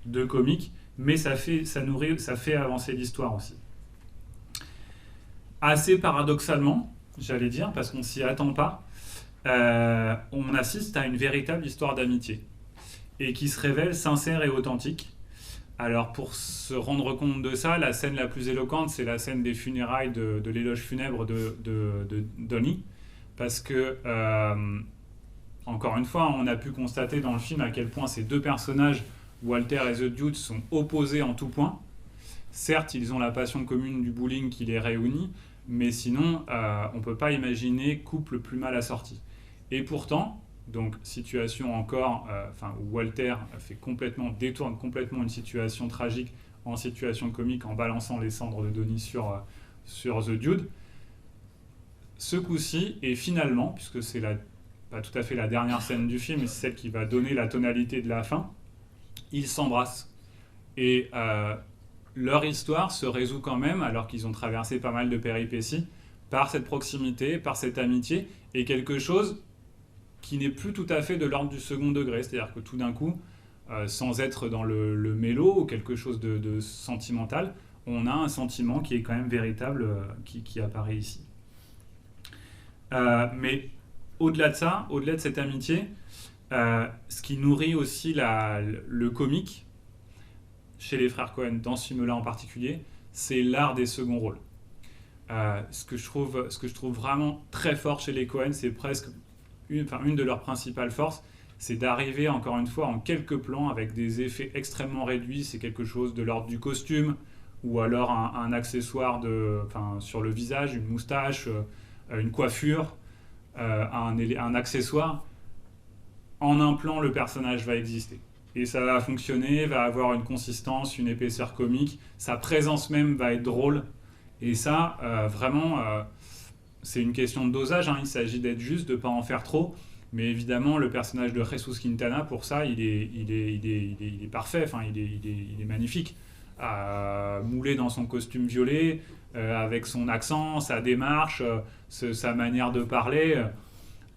de comique, mais ça fait avancer l'histoire aussi. Assez paradoxalement, j'allais dire, parce qu'on s'y attend pas, on assiste à une véritable histoire d'amitié, et qui se révèle sincère et authentique. Alors pour se rendre compte de ça, la scène la plus éloquente, c'est la scène des funérailles de l'éloge funèbre de Donnie, parce que, encore une fois, on a pu constater dans le film à quel point ces deux personnages, Walter et The Dude, sont opposés en tout point. Certes, ils ont la passion commune du bowling qui les réunit, mais sinon, on ne peut pas imaginer couple plus mal assorti. Et pourtant, donc situation encore, où Walter détourne complètement une situation tragique en situation comique en balançant les cendres de Donnie sur The Dude. Ce coup-ci, et finalement, puisque c'est pas tout à fait la dernière scène du film, mais c'est celle qui va donner la tonalité de la fin, ils s'embrassent. Et leur histoire se résout quand même, alors qu'ils ont traversé pas mal de péripéties, par cette proximité, par cette amitié, et quelque chose qui n'est plus tout à fait de l'ordre du second degré. C'est-à-dire que tout d'un coup, sans être dans le mélo ou quelque chose de sentimental, on a un sentiment qui est quand même véritable, qui apparaît ici. Mais au-delà de ça, au-delà de cette amitié, ce qui nourrit aussi le comique, chez les frères Coen, dans ce film-là en particulier, c'est l'art des seconds rôles. Ce que je trouve vraiment très fort chez les Coen, c'est presque une de leurs principales forces, c'est d'arriver encore une fois en quelques plans avec des effets extrêmement réduits. C'est quelque chose de l'ordre du costume, ou alors un accessoire sur le visage, une moustache, une coiffure, un accessoire. En un plan, le personnage va exister. Et ça va fonctionner, va avoir une consistance, une épaisseur comique. Sa présence même va être drôle. Et ça, vraiment, c'est une question de dosage. Il s'agit d'être juste, de ne pas en faire trop. Mais évidemment, le personnage de Jesus Quintana, pour ça, il est parfait. Il est magnifique. Moulé dans son costume violet, avec son accent, sa démarche, sa manière de parler.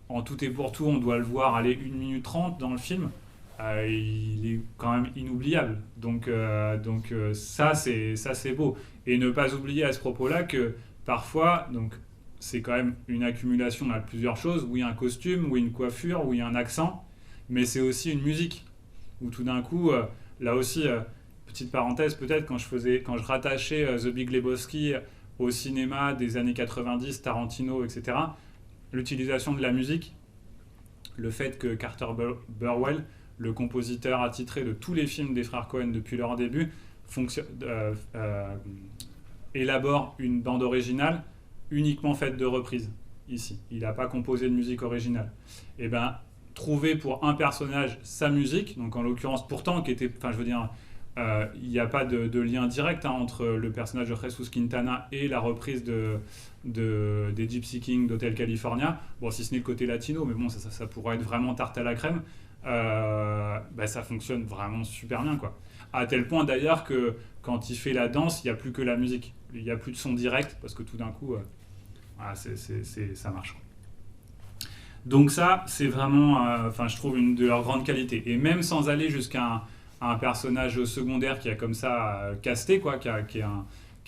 En tout et pour tout, on doit le voir aller 1 minute 30 dans le film. Il est quand même inoubliable. Donc ça, c'est beau. Et ne pas oublier à ce propos-là que parfois, c'est quand même une accumulation de plusieurs choses. Oui, un costume, oui, une coiffure, oui, un accent, mais c'est aussi une musique. Où tout d'un coup, là aussi, petite parenthèse peut-être, quand je rattachais The Big Lebowski au cinéma des années 90, Tarantino, etc., l'utilisation de la musique, le fait que Carter Burwell, le compositeur attitré de tous les films des frères Coen depuis leur début, élabore une bande originale uniquement faite de reprises, ici. Il n'a pas composé de musique originale. Et bien, trouver pour un personnage sa musique, donc en l'occurrence pourtant qui était, enfin je veux dire, il n'y a pas de lien direct entre le personnage de Jesus Quintana et la reprise des Gypsy Kings d'Hotel California, bon si ce n'est le côté latino, mais bon ça pourrait être vraiment tarte à la crème, ça fonctionne vraiment super bien quoi. À tel point d'ailleurs que quand il fait la danse, il n'y a plus que la musique, il n'y a plus de son direct parce que tout d'un coup, ça marche. Donc ça, c'est vraiment, je trouve, une de leurs grandes qualités. Et même sans aller jusqu'à un personnage secondaire qui a comme ça casté, quoi, qui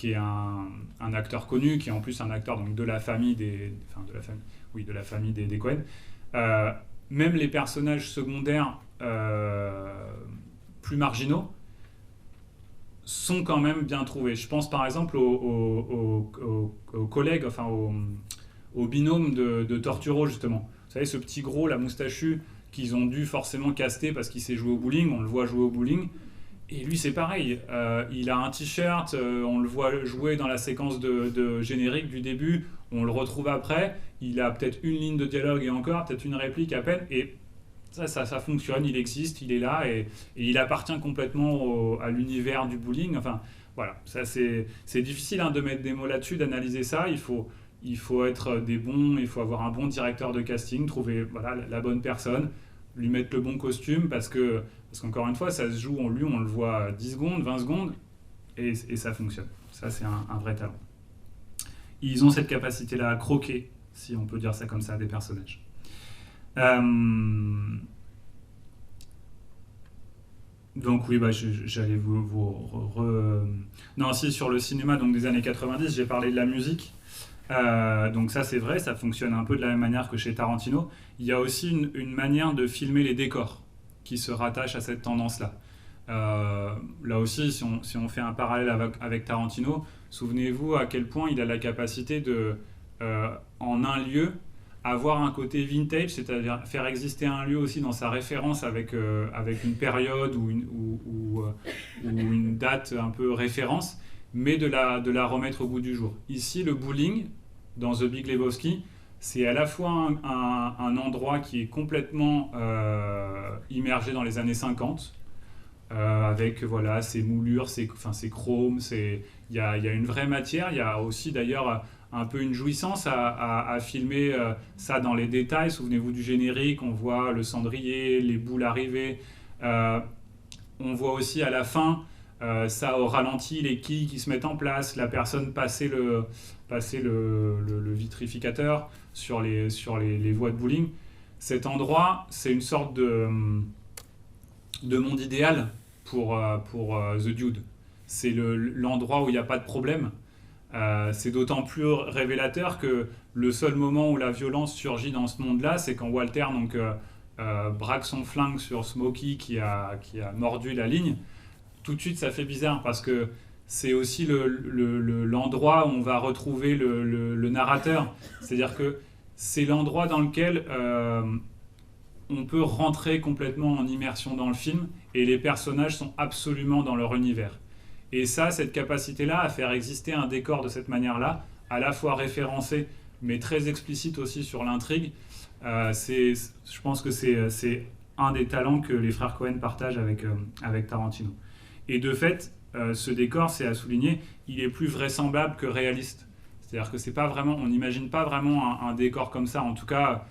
est un acteur connu, qui est en plus un acteur donc, de la famille des Coen. Même les personnages secondaires plus marginaux sont quand même bien trouvés. Je pense par exemple aux collègues, au binôme de Torturo justement. Vous savez, ce petit gros, la moustachu, qu'ils ont dû forcément caster parce qu'il sait jouer au bowling, on le voit jouer au bowling. Et lui, c'est pareil, il a un t-shirt, on le voit jouer dans la séquence de générique du début, on le retrouve après, il a peut-être une ligne de dialogue et encore, peut-être une réplique à peine, et ça fonctionne, il existe, il est là, et il appartient complètement à l'univers du bowling. Enfin, voilà, ça c'est difficile de mettre des mots là-dessus, d'analyser ça, il faut être des bons, il faut avoir un bon directeur de casting, trouver la bonne personne, lui mettre le bon costume, parce qu'encore une fois, ça se joue, on le voit 10 secondes, 20 secondes, et ça fonctionne. Ça, c'est un vrai talent. Ils ont cette capacité-là à croquer, si on peut dire ça comme ça, des personnages. Donc oui, j'allais Non, si, sur le cinéma donc, des années 90, j'ai parlé de la musique. Donc ça c'est vrai, ça fonctionne un peu de la même manière que chez Tarantino. Il y a aussi une manière de filmer les décors qui se rattache à cette tendance-là. Là aussi, si on fait un parallèle avec Tarantino, souvenez-vous à quel point il a la capacité de, en un lieu, avoir un côté vintage, c'est-à-dire faire exister un lieu aussi dans sa référence avec une période ou une date un peu référence, mais de la remettre au goût du jour. Ici, le bowling, dans The Big Lebowski, c'est à la fois un endroit qui est complètement immergé dans les années 50, avec ses moulures, ses chromes, il y a une vraie matière, il y a aussi d'ailleurs un peu une jouissance à filmer ça dans les détails. Souvenez-vous du générique, on voit le cendrier, les boules arriver, on voit aussi à la fin ça au ralenti, les quilles qui se mettent en place, la personne passer le vitrificateur sur les voies de bowling. Cet endroit, c'est une sorte de monde idéal pour The Dude. C'est l'endroit où il n'y a pas de problème. C'est d'autant plus révélateur que le seul moment où la violence surgit dans ce monde-là, c'est quand Walter braque son flingue sur Smokey qui a mordu la ligne. Tout de suite, ça fait bizarre parce que c'est aussi l'endroit où on va retrouver le narrateur. C'est-à-dire que c'est l'endroit dans lequel on peut rentrer complètement en immersion dans le film et les personnages sont absolument dans leur univers. Et ça, cette capacité-là à faire exister un décor de cette manière-là, à la fois référencé, mais très explicite aussi sur l'intrigue, je pense que c'est un des talents que les frères Coen partagent avec Tarantino. Et de fait, ce décor, c'est à souligner, il est plus vraisemblable que réaliste. C'est-à-dire que c'est pas vraiment, on n'imagine pas vraiment un décor comme ça. En tout cas,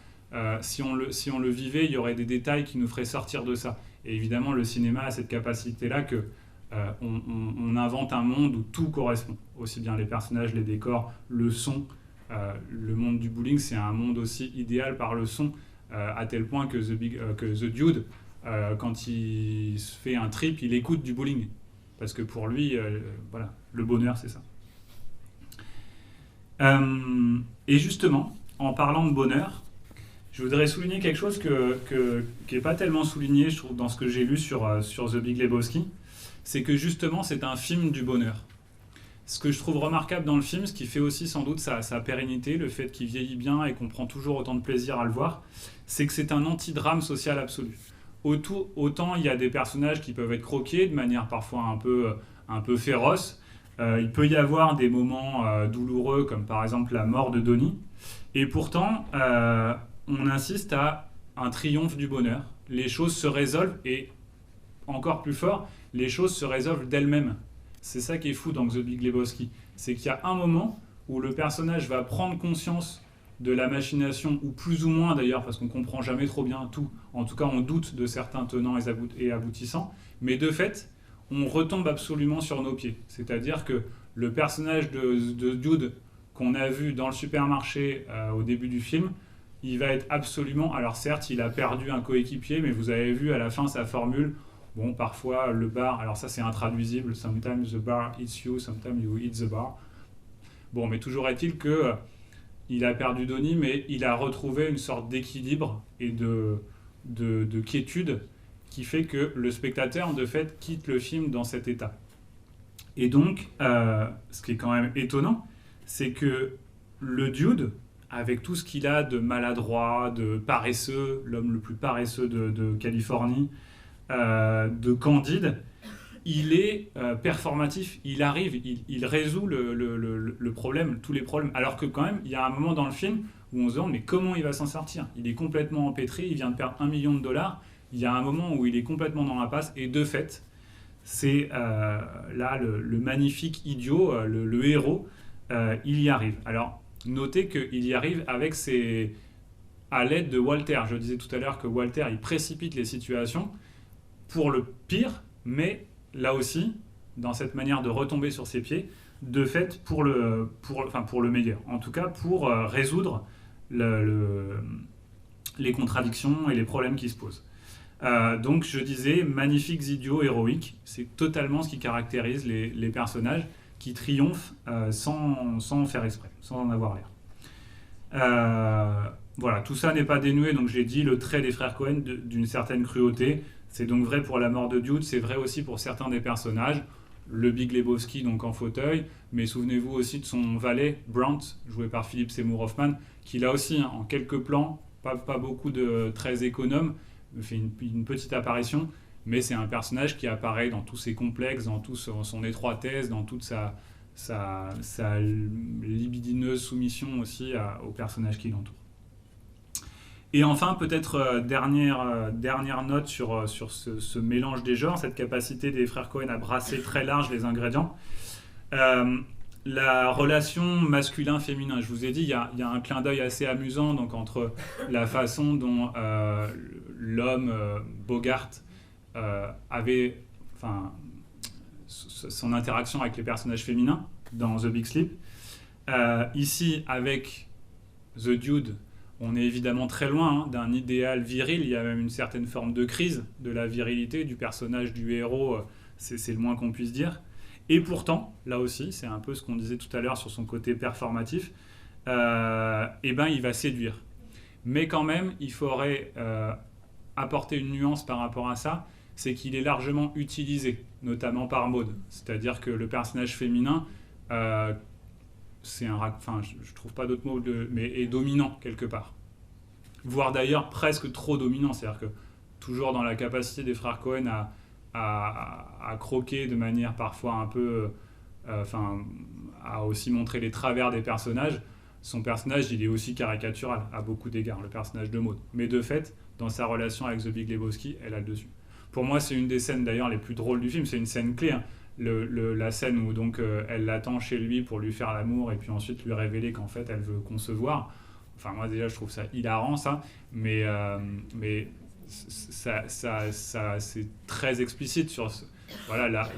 si on le vivait, il y aurait des détails qui nous feraient sortir de ça. Et évidemment, le cinéma a cette capacité-là que on invente un monde où tout correspond. Aussi bien les personnages, les décors, le son. Le monde du bowling, c'est un monde aussi idéal par le son, à tel point que The Dude, quand il se fait un trip, il écoute du bowling. Parce que pour lui, le bonheur, c'est ça. Et justement, en parlant de bonheur, je voudrais souligner quelque chose qui n'est pas tellement souligné, je trouve, dans ce que j'ai lu sur The Big Lebowski. C'est que justement, c'est un film du bonheur. Ce que je trouve remarquable dans le film, ce qui fait aussi sans doute sa pérennité, le fait qu'il vieillit bien et qu'on prend toujours autant de plaisir à le voir, c'est que c'est un anti-drame social absolu. Autant il y a des personnages qui peuvent être croqués de manière parfois un peu féroce. Il peut y avoir des moments douloureux, comme par exemple la mort de Donnie. Et pourtant, on insiste à un triomphe du bonheur. Les choses se résolvent et, encore plus fort, les choses se résolvent d'elles-mêmes. C'est ça qui est fou dans The Big Lebowski. C'est qu'il y a un moment où le personnage va prendre conscience de la machination, ou plus ou moins d'ailleurs, parce qu'on ne comprend jamais trop bien tout. En tout cas, on doute de certains tenants et aboutissants. Mais de fait, on retombe absolument sur nos pieds. C'est-à-dire que le personnage de Dude qu'on a vu dans le supermarché au début du film, il va être absolument... Alors certes, il a perdu un coéquipier, mais vous avez vu à la fin sa formule. Bon, parfois, le bar... Alors ça, c'est intraduisible. Sometimes the bar eats you, sometimes you eat the bar. Bon, mais toujours est-il que il a perdu Donnie, mais il a retrouvé une sorte d'équilibre et de quiétude qui fait que le spectateur, de fait, quitte le film dans cet état. Et donc, ce qui est quand même étonnant, c'est que le Dude, avec tout ce qu'il a de maladroit, de paresseux, l'homme le plus paresseux de Californie, de candide, il est performatif, il arrive, il résout le problème, tous les problèmes. Alors que quand même, il y a un moment dans le film où on se demande, mais comment il va s'en sortir? Il est complètement empêtré, il vient de perdre $1 million. Il y a un moment où il est complètement dans l'impasse, et de fait, c'est là le magnifique idiot, le héros, il y arrive. Alors, notez qu'il y arrive avec à l'aide de Walter. Je disais tout à l'heure que Walter, il précipite les situations pour le pire, mais là aussi, dans cette manière de retomber sur ses pieds, de fait pour le meilleur. En tout cas, pour résoudre les contradictions et les problèmes qui se posent. Donc je disais, magnifiques idiots héroïques, c'est totalement ce qui caractérise les personnages qui triomphent sans faire exprès, sans en avoir l'air. Voilà, tout ça n'est pas dénué, donc j'ai dit le trait des frères Coen d'une certaine cruauté. C'est donc vrai pour la mort de Dude, c'est vrai aussi pour certains des personnages. Le Big Lebowski, donc en fauteuil, mais souvenez-vous aussi de son valet, Brandt, joué par Philip Seymour Hoffman, qui là aussi, en quelques plans, pas beaucoup de très économes, fait une petite apparition, mais c'est un personnage qui apparaît dans tous ses complexes, dans toute son étroitesse, dans toute sa libidineuse soumission aussi au personnage qui l'entoure. Et enfin, peut-être dernière note sur ce mélange des genres, cette capacité des frères Coen à brasser très large les ingrédients. La relation masculin-féminin, je vous ai dit, il y a un clin d'œil assez amusant donc, entre la façon dont l'homme Bogart avait son interaction avec les personnages féminins dans The Big Sleep. Ici, avec The Dude, on est évidemment très loin d'un idéal viril. Il y a même une certaine forme de crise de la virilité du personnage du héros, c'est le moins qu'on puisse dire. Et pourtant, là aussi, c'est un peu ce qu'on disait tout à l'heure sur son côté performatif, il va séduire. Mais quand même, il faudrait apporter une nuance par rapport à ça, c'est qu'il est largement utilisé, notamment par Maud. C'est-à-dire que le personnage féminin, je trouve pas d'autre mot, mais est dominant quelque part. Voire d'ailleurs presque trop dominant, c'est-à-dire que toujours dans la capacité des frères Coen à croquer de manière parfois un peu... à aussi montrer les travers des personnages, son personnage, il est aussi caricatural à beaucoup d'égards, le personnage de Maud. Mais de fait, dans sa relation avec The Big Lebowski, elle a le dessus. Pour moi, c'est une des scènes d'ailleurs les plus drôles du film, c'est une scène clé, hein. La scène où donc elle l'attend chez lui pour lui faire l'amour et puis ensuite lui révéler qu'en fait elle veut concevoir. Enfin moi déjà je trouve ça hilarant ça, mais ça c'est très explicite sur voilà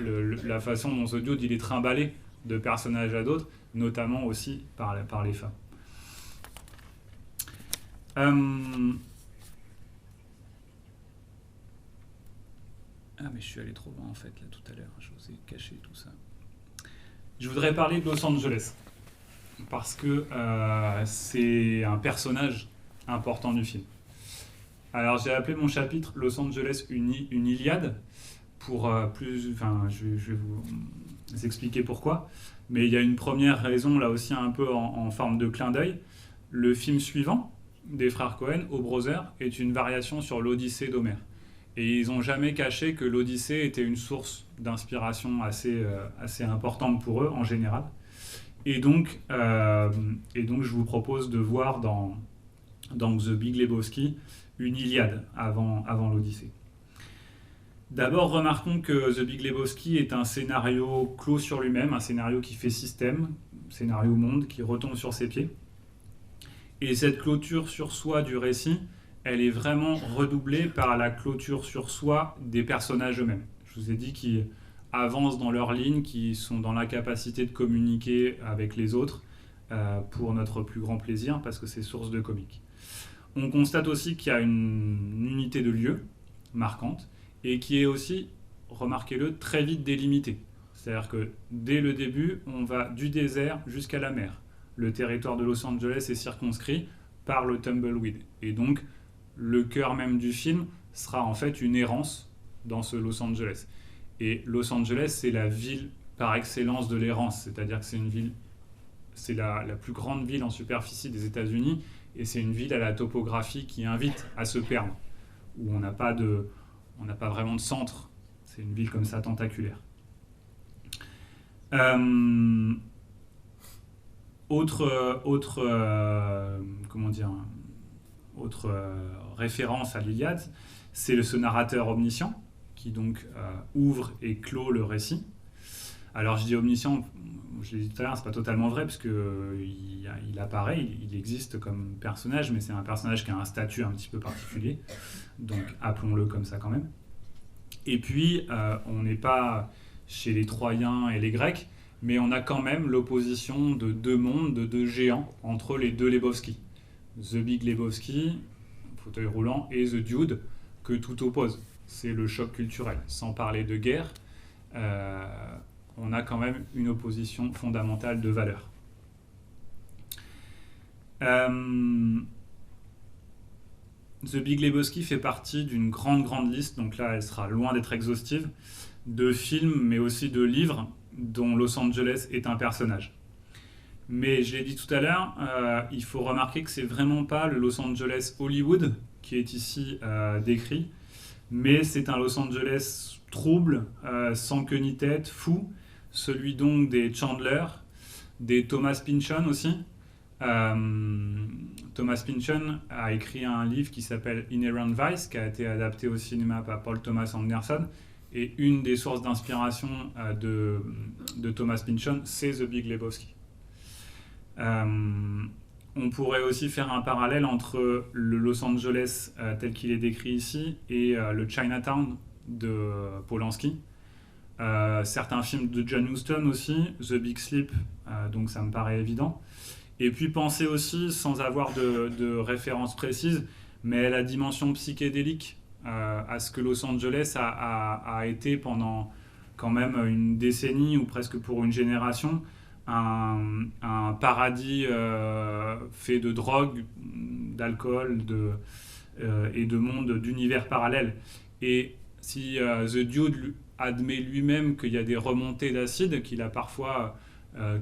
la façon dont The Dude il est trimballé de personnages à d'autres, notamment aussi par les femmes. Ah mais je suis allé trop loin en fait là tout à l'heure, je vous ai caché tout ça. Je voudrais parler de Los Angeles, parce que c'est un personnage important du film. Alors j'ai appelé mon chapitre Los Angeles une Iliade, pour je vais vous expliquer pourquoi, mais il y a une première raison là aussi un peu en forme de clin d'œil. Le film suivant des frères Coen, Au Brother, est une variation sur l'Odyssée d'Homère. Et ils n'ont jamais caché que l'Odyssée était une source d'inspiration assez importante pour eux, en général. Et donc je vous propose de voir dans dans The Big Lebowski, une Iliade avant l'Odyssée. D'abord, remarquons que The Big Lebowski est un scénario clos sur lui-même, un scénario qui fait système, scénario monde, qui retombe sur ses pieds. Et cette clôture sur soi du récit, elle est vraiment redoublée par la clôture sur soi des personnages eux-mêmes. Je vous ai dit qu'ils avancent dans leur ligne, qu'ils sont dans la capacité de communiquer avec les autres pour notre plus grand plaisir, parce que c'est source de comique. On constate aussi qu'il y a une unité de lieu marquante, et qui est aussi, remarquez-le, très vite délimitée. C'est-à-dire que dès le début, on va du désert jusqu'à la mer. Le territoire de Los Angeles est circonscrit par le tumbleweed. Et donc, le cœur même du film sera en fait une errance dans ce Los Angeles. Et Los Angeles, c'est la ville par excellence de l'errance. C'est-à-dire que c'est une ville, c'est la plus grande ville en superficie des États-Unis, et c'est une ville à la topographie qui invite à se perdre, où on n'a pas vraiment de centre. C'est une ville comme ça, tentaculaire. Autre référence à l'Iliade, c'est ce narrateur omniscient qui donc ouvre et clôt le récit. Alors je dis omniscient, je l'ai dit tout à l'heure, c'est pas totalement vrai parce que il apparaît, il existe comme personnage, mais c'est un personnage qui a un statut un petit peu particulier, donc appelons-le comme ça quand même. Et puis on n'est pas chez les Troyens et les Grecs, mais on a quand même l'opposition de deux mondes, de deux géants entre les deux Lebowski. The Big Lebowski, fauteuil roulant, et The Dude, que tout oppose. C'est le choc culturel. Sans parler de guerre, on a quand même une opposition fondamentale de valeurs. The Big Lebowski fait partie d'une grande liste, donc là elle sera loin d'être exhaustive, de films mais aussi de livres dont Los Angeles est un personnage. Mais je l'ai dit tout à l'heure, il faut remarquer que c'est vraiment pas le Los Angeles Hollywood qui est ici décrit, mais c'est un Los Angeles trouble, sans queue ni tête, fou, celui donc des Chandler, des Thomas Pynchon aussi. Thomas Pynchon a écrit un livre qui s'appelle Inherent Vice, qui a été adapté au cinéma par Paul Thomas Anderson. Et une des sources d'inspiration de Thomas Pynchon, c'est The Big Lebowski. On pourrait aussi faire un parallèle entre le Los Angeles tel qu'il est décrit ici et le Chinatown de Polanski. Certains films de John Huston aussi, The Big Sleep, donc ça me paraît évident. Et puis penser aussi, sans avoir de référence précise, mais à la dimension psychédélique, à ce que Los Angeles a été pendant quand même une décennie ou presque pour une génération, un paradis fait de drogue, d'alcool et de monde d'univers parallèles. Et si The Dude admet lui-même qu'il y a des remontées d'acide, qu'il a parfois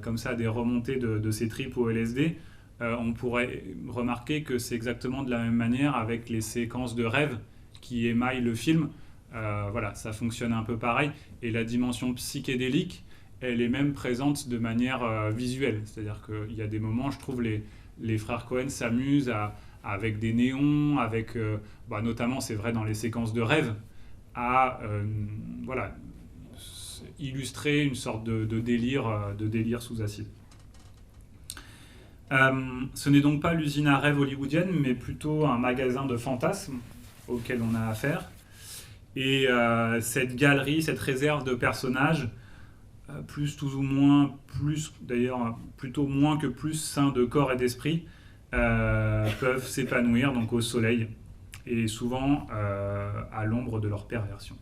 comme ça des remontées de ses tripes au LSD, on pourrait remarquer que c'est exactement de la même manière avec les séquences de rêve qui émaillent le film. Voilà, ça fonctionne un peu pareil. Et la dimension psychédélique, elle est même présente de manière visuelle. C'est-à-dire qu'il y a des moments, je trouve, les frères Coen s'amusent avec des néons, avec, notamment, c'est vrai, dans les séquences de rêve, à illustrer une sorte de délire sous acide. Ce n'est donc pas l'usine à rêve hollywoodienne, mais plutôt un magasin de fantasmes auquel on a affaire. Et cette galerie, cette réserve de personnages, plutôt moins que plus sains de corps et d'esprit, peuvent s'épanouir donc au soleil et souvent à l'ombre de leur perversion.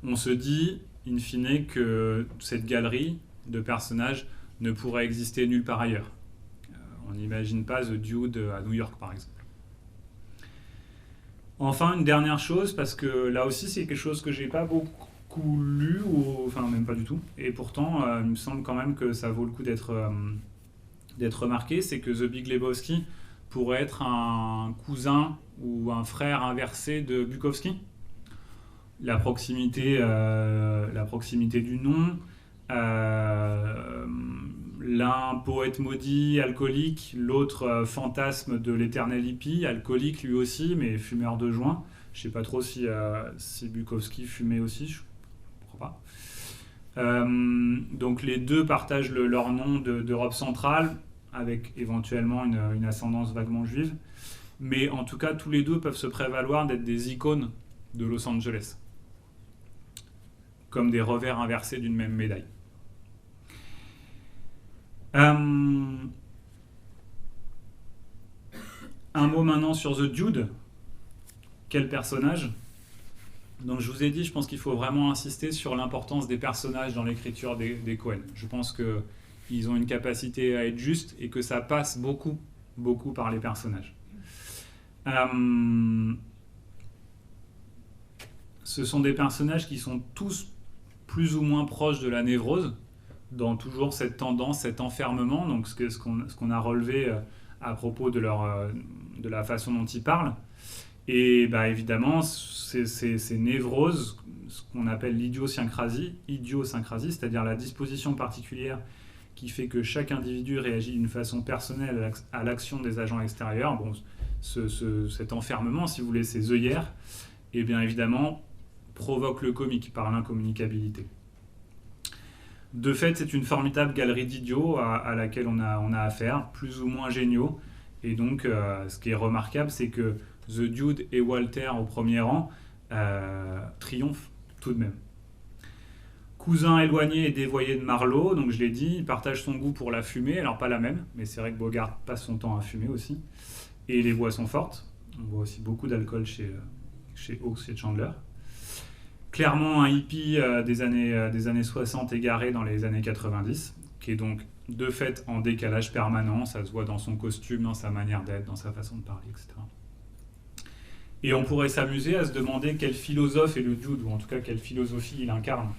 On se dit, in fine, que cette galerie de personnages ne pourrait exister nulle part ailleurs. On n'imagine pas The Dude à New York, par exemple. Enfin, une dernière chose, parce que là aussi, c'est quelque chose que j'ai pas beaucoup lu, enfin même pas du tout, et pourtant, il me semble quand même que ça vaut le coup d'être remarqué, c'est que The Big Lebowski pourrait être un cousin ou un frère inversé de Bukowski. La proximité du nom, l'un poète maudit, alcoolique, l'autre fantasme de l'éternel hippie, alcoolique lui aussi, mais fumeur de joint. Je ne sais pas trop si Bukowski fumait aussi, je ne crois pas. Donc les deux partagent leur nom d'Europe centrale, avec éventuellement une ascendance vaguement juive. Mais en tout cas, tous les deux peuvent se prévaloir d'être des icônes de Los Angeles, comme des revers inversés d'une même médaille. Un mot maintenant sur The Dude. Quel personnage? Donc je vous ai dit, je pense qu'il faut vraiment insister sur l'importance des personnages dans l'écriture des Coen. Je pense qu'ils ont une capacité à être justes et que ça passe beaucoup, beaucoup par les personnages. Ce sont des personnages qui sont tous plus ou moins proches de la névrose, dans toujours cette tendance, cet enfermement, donc ce qu'on a relevé à propos de la façon dont ils parlent. Et bah, évidemment, ces névroses, ce qu'on appelle l'idiosyncrasie, c'est-à-dire la disposition particulière qui fait que chaque individu réagit d'une façon personnelle à l'action des agents extérieurs. Bon, cet enfermement, si vous voulez, ces œillères, et bien évidemment, provoque le comique par l'incommunicabilité. De fait, c'est une formidable galerie d'idiots à laquelle on a affaire, plus ou moins géniaux. Et donc, ce qui est remarquable, c'est que The Dude et Walter au premier rang triomphent tout de même. Cousin éloigné et dévoyé de Marlowe, donc je l'ai dit, il partage son goût pour la fumée, alors pas la même, mais c'est vrai que Bogart passe son temps à fumer aussi. Et les boissons fortes, on voit aussi beaucoup d'alcool chez Hawks et Chandler. Clairement un hippie des années 60 égaré dans les années 90, qui est donc de fait en décalage permanent, ça se voit dans son costume, dans sa manière d'être, dans sa façon de parler, etc. Et on pourrait s'amuser à se demander quel philosophe est le Dude, ou en tout cas quelle philosophie il incarne.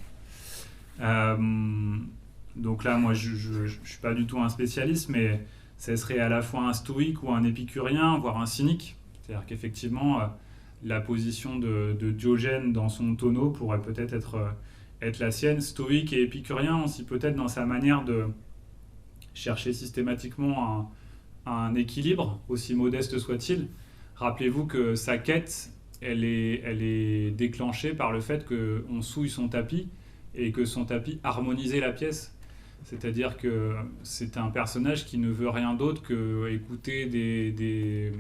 Donc là, moi je ne suis pas du tout un spécialiste, mais ce serait à la fois un stoïque ou un épicurien, voire un cynique. C'est-à-dire qu'effectivement, la position de Diogène dans son tonneau pourrait peut-être être la sienne. Stoïque et épicurien aussi peut-être dans sa manière de chercher systématiquement un équilibre, aussi modeste soit-il. Rappelez-vous que sa quête, elle est déclenchée par le fait qu'on souille son tapis et que son tapis harmonisait la pièce. C'est-à-dire que c'est un personnage qui ne veut rien d'autre qu'écouter des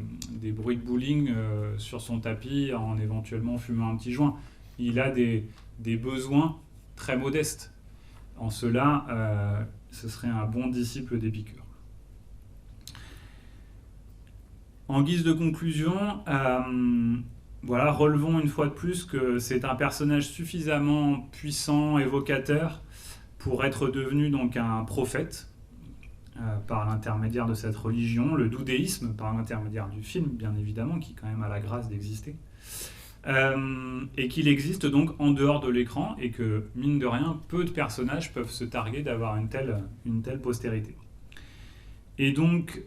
bruits de bowling sur son tapis en éventuellement fumant un petit joint. Il a des besoins très modestes. En cela, ce serait un bon disciple d'Épicure. En guise de conclusion, voilà, relevons une fois de plus que c'est un personnage suffisamment puissant, évocateur, pour être devenu donc un prophète par l'intermédiaire de cette religion, le doudéisme par l'intermédiaire du film, bien évidemment, qui quand même a la grâce d'exister, et qu'il existe donc en dehors de l'écran, et que, mine de rien, peu de personnages peuvent se targuer d'avoir une telle postérité. Et donc,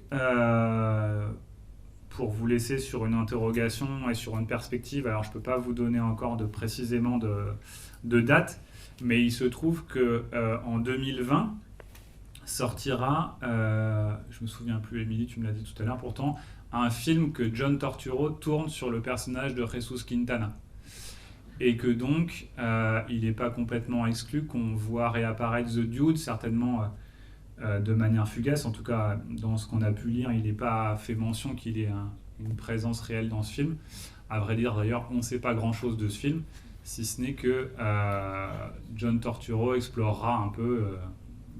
pour vous laisser sur une interrogation et sur une perspective, alors je ne peux pas vous donner encore précisément de date, mais il se trouve qu'en 2020 sortira, je ne me souviens plus, Émilie, tu me l'as dit tout à l'heure, pourtant, un film que John Turturro tourne sur le personnage de Jesus Quintana. Et que donc, il n'est pas complètement exclu qu'on voit réapparaître The Dude, certainement de manière fugace. En tout cas, dans ce qu'on a pu lire, il n'est pas fait mention qu'il ait une présence réelle dans ce film. À vrai dire, d'ailleurs, on ne sait pas grand-chose de ce film, si ce n'est que John Turturro explorera un peu,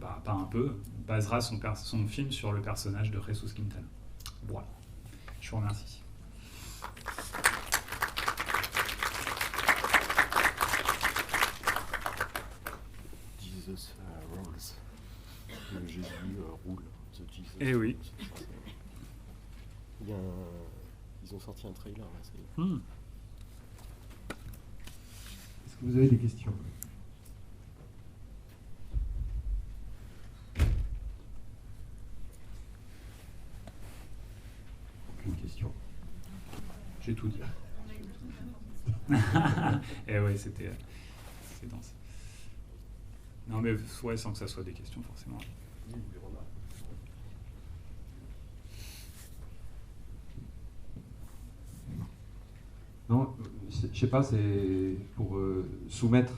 pas un peu, basera son film sur le personnage de Jesus Quintana. Voilà. Je vous remercie. Jesus rolls. Le Jésus roule. The Jesus. Eh oui. Ils ont sorti un trailer là. Est-ce que vous avez des questions? Aucune question. J'ai tout dit. Eh oui, c'était dense. Non mais ouais, sans que ça soit des questions forcément. ou des remarques? Non, je sais pas, c'est pour soumettre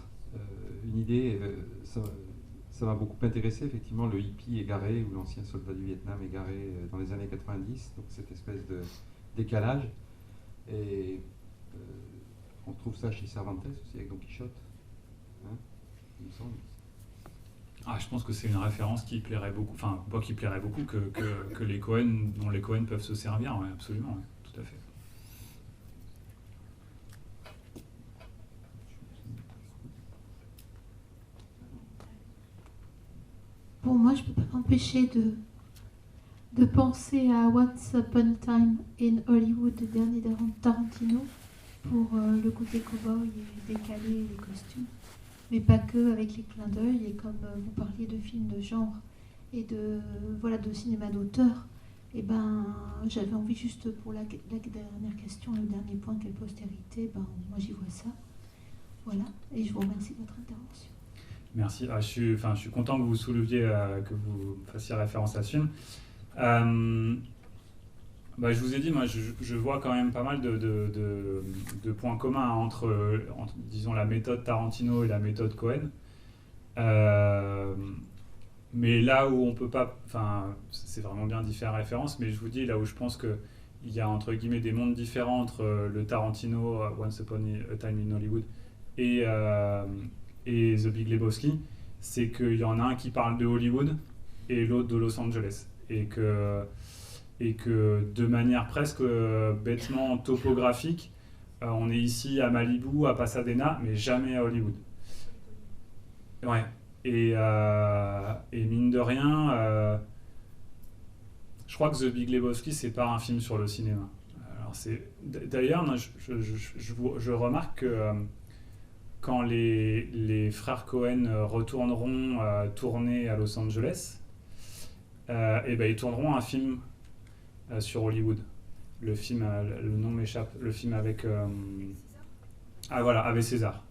une idée. Ça m'a beaucoup intéressé, effectivement, le hippie égaré, ou l'ancien soldat du Vietnam égaré dans les années 90, donc cette espèce de décalage. Et on trouve ça chez Cervantes aussi, avec Don Quichotte, hein, il me semble. Ah, je pense que c'est une référence qui plairait beaucoup, enfin, pas qui plairait beaucoup, que les Cohen, dont les Cohen peuvent se servir, ouais, absolument, ouais, tout à fait. Pour moi, je ne peux pas m'empêcher de penser à Once Upon a Time in Hollywood, le dernier de Tarantino, pour le côté cow-boy et décalé, les costumes. Mais pas que, avec les clins d'œil, et comme vous parliez de films de genre et de cinéma d'auteur, et ben, j'avais envie juste pour la dernière question, le dernier point, quelle postérité, ben, moi j'y vois ça. Voilà, et je vous remercie de votre intervention. Merci. Je suis content que vous souleviez, que vous fassiez référence à ce film. Je vous ai dit, moi, je vois quand même pas mal de points communs entre, disons, la méthode Tarantino et la méthode Cohen. Mais là où on peut pas, enfin, c'est vraiment bien d'y faire référence, mais je vous dis, là où je pense qu'il y a, entre guillemets, des mondes différents entre le Tarantino, Once Upon a Time in Hollywood, et The Big Lebowski, c'est qu'il y en a un qui parle de Hollywood et l'autre de Los Angeles. Et que de manière presque bêtement topographique, on est ici à Malibu, à Pasadena, mais jamais à Hollywood. Ouais. Et mine de rien, je crois que The Big Lebowski, c'est pas un film sur le cinéma. Alors d'ailleurs, je remarque que quand les frères Cohen retourneront tourner à Los Angeles, ils tourneront un film sur Hollywood. Le film, le nom m'échappe, le film avec avec César,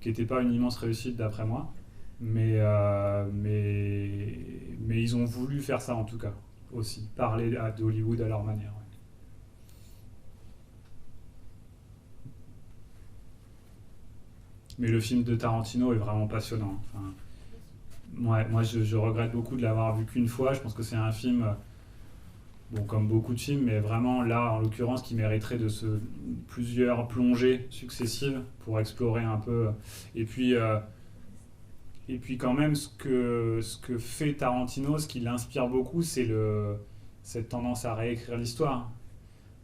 qui n'était pas une immense réussite d'après moi, mais ils ont voulu faire ça en tout cas aussi, parler d'Hollywood à leur manière. Ouais. Mais le film de Tarantino est vraiment passionnant. Enfin, moi, je regrette beaucoup de l'avoir vu qu'une fois. Je pense que c'est un film, comme beaucoup de films, mais vraiment là, en l'occurrence, qui mériterait de plusieurs plongées successives pour explorer un peu. Et puis quand même, ce que fait Tarantino, ce qui l'inspire beaucoup, c'est cette tendance à réécrire l'histoire.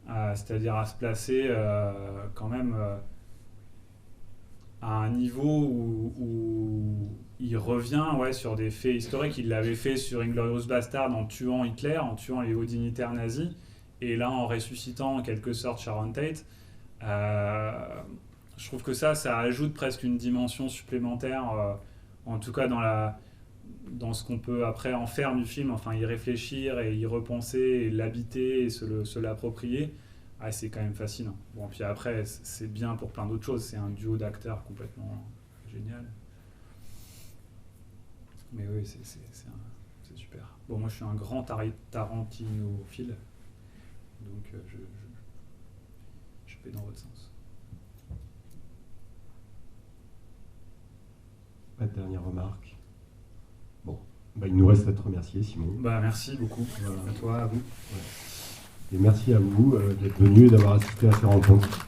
C'est-à-dire à se placer quand même à un niveau où il revient sur des faits historiques. Il l'avait fait sur Inglourious Basterds en tuant Hitler, en tuant les hauts dignitaires nazis, et là en ressuscitant en quelque sorte Sharon Tate. Je trouve que ça ajoute presque une dimension supplémentaire, en tout cas dans ce qu'on peut après en faire du film, enfin y réfléchir et y repenser et l'habiter et se l'approprier. C'est quand même fascinant. Bon, puis après, c'est bien pour plein d'autres choses. C'est un duo d'acteurs complètement génial. Mais oui, c'est super. Bon, moi, je suis un grand Tarantinophile. Donc, je vais dans votre sens. Pas de dernière remarque. Bon, il nous reste à te remercier, Simon. Merci beaucoup. Voilà. À toi, à vous. Ouais. Et merci à vous d'être venus et d'avoir assisté à ces rencontres.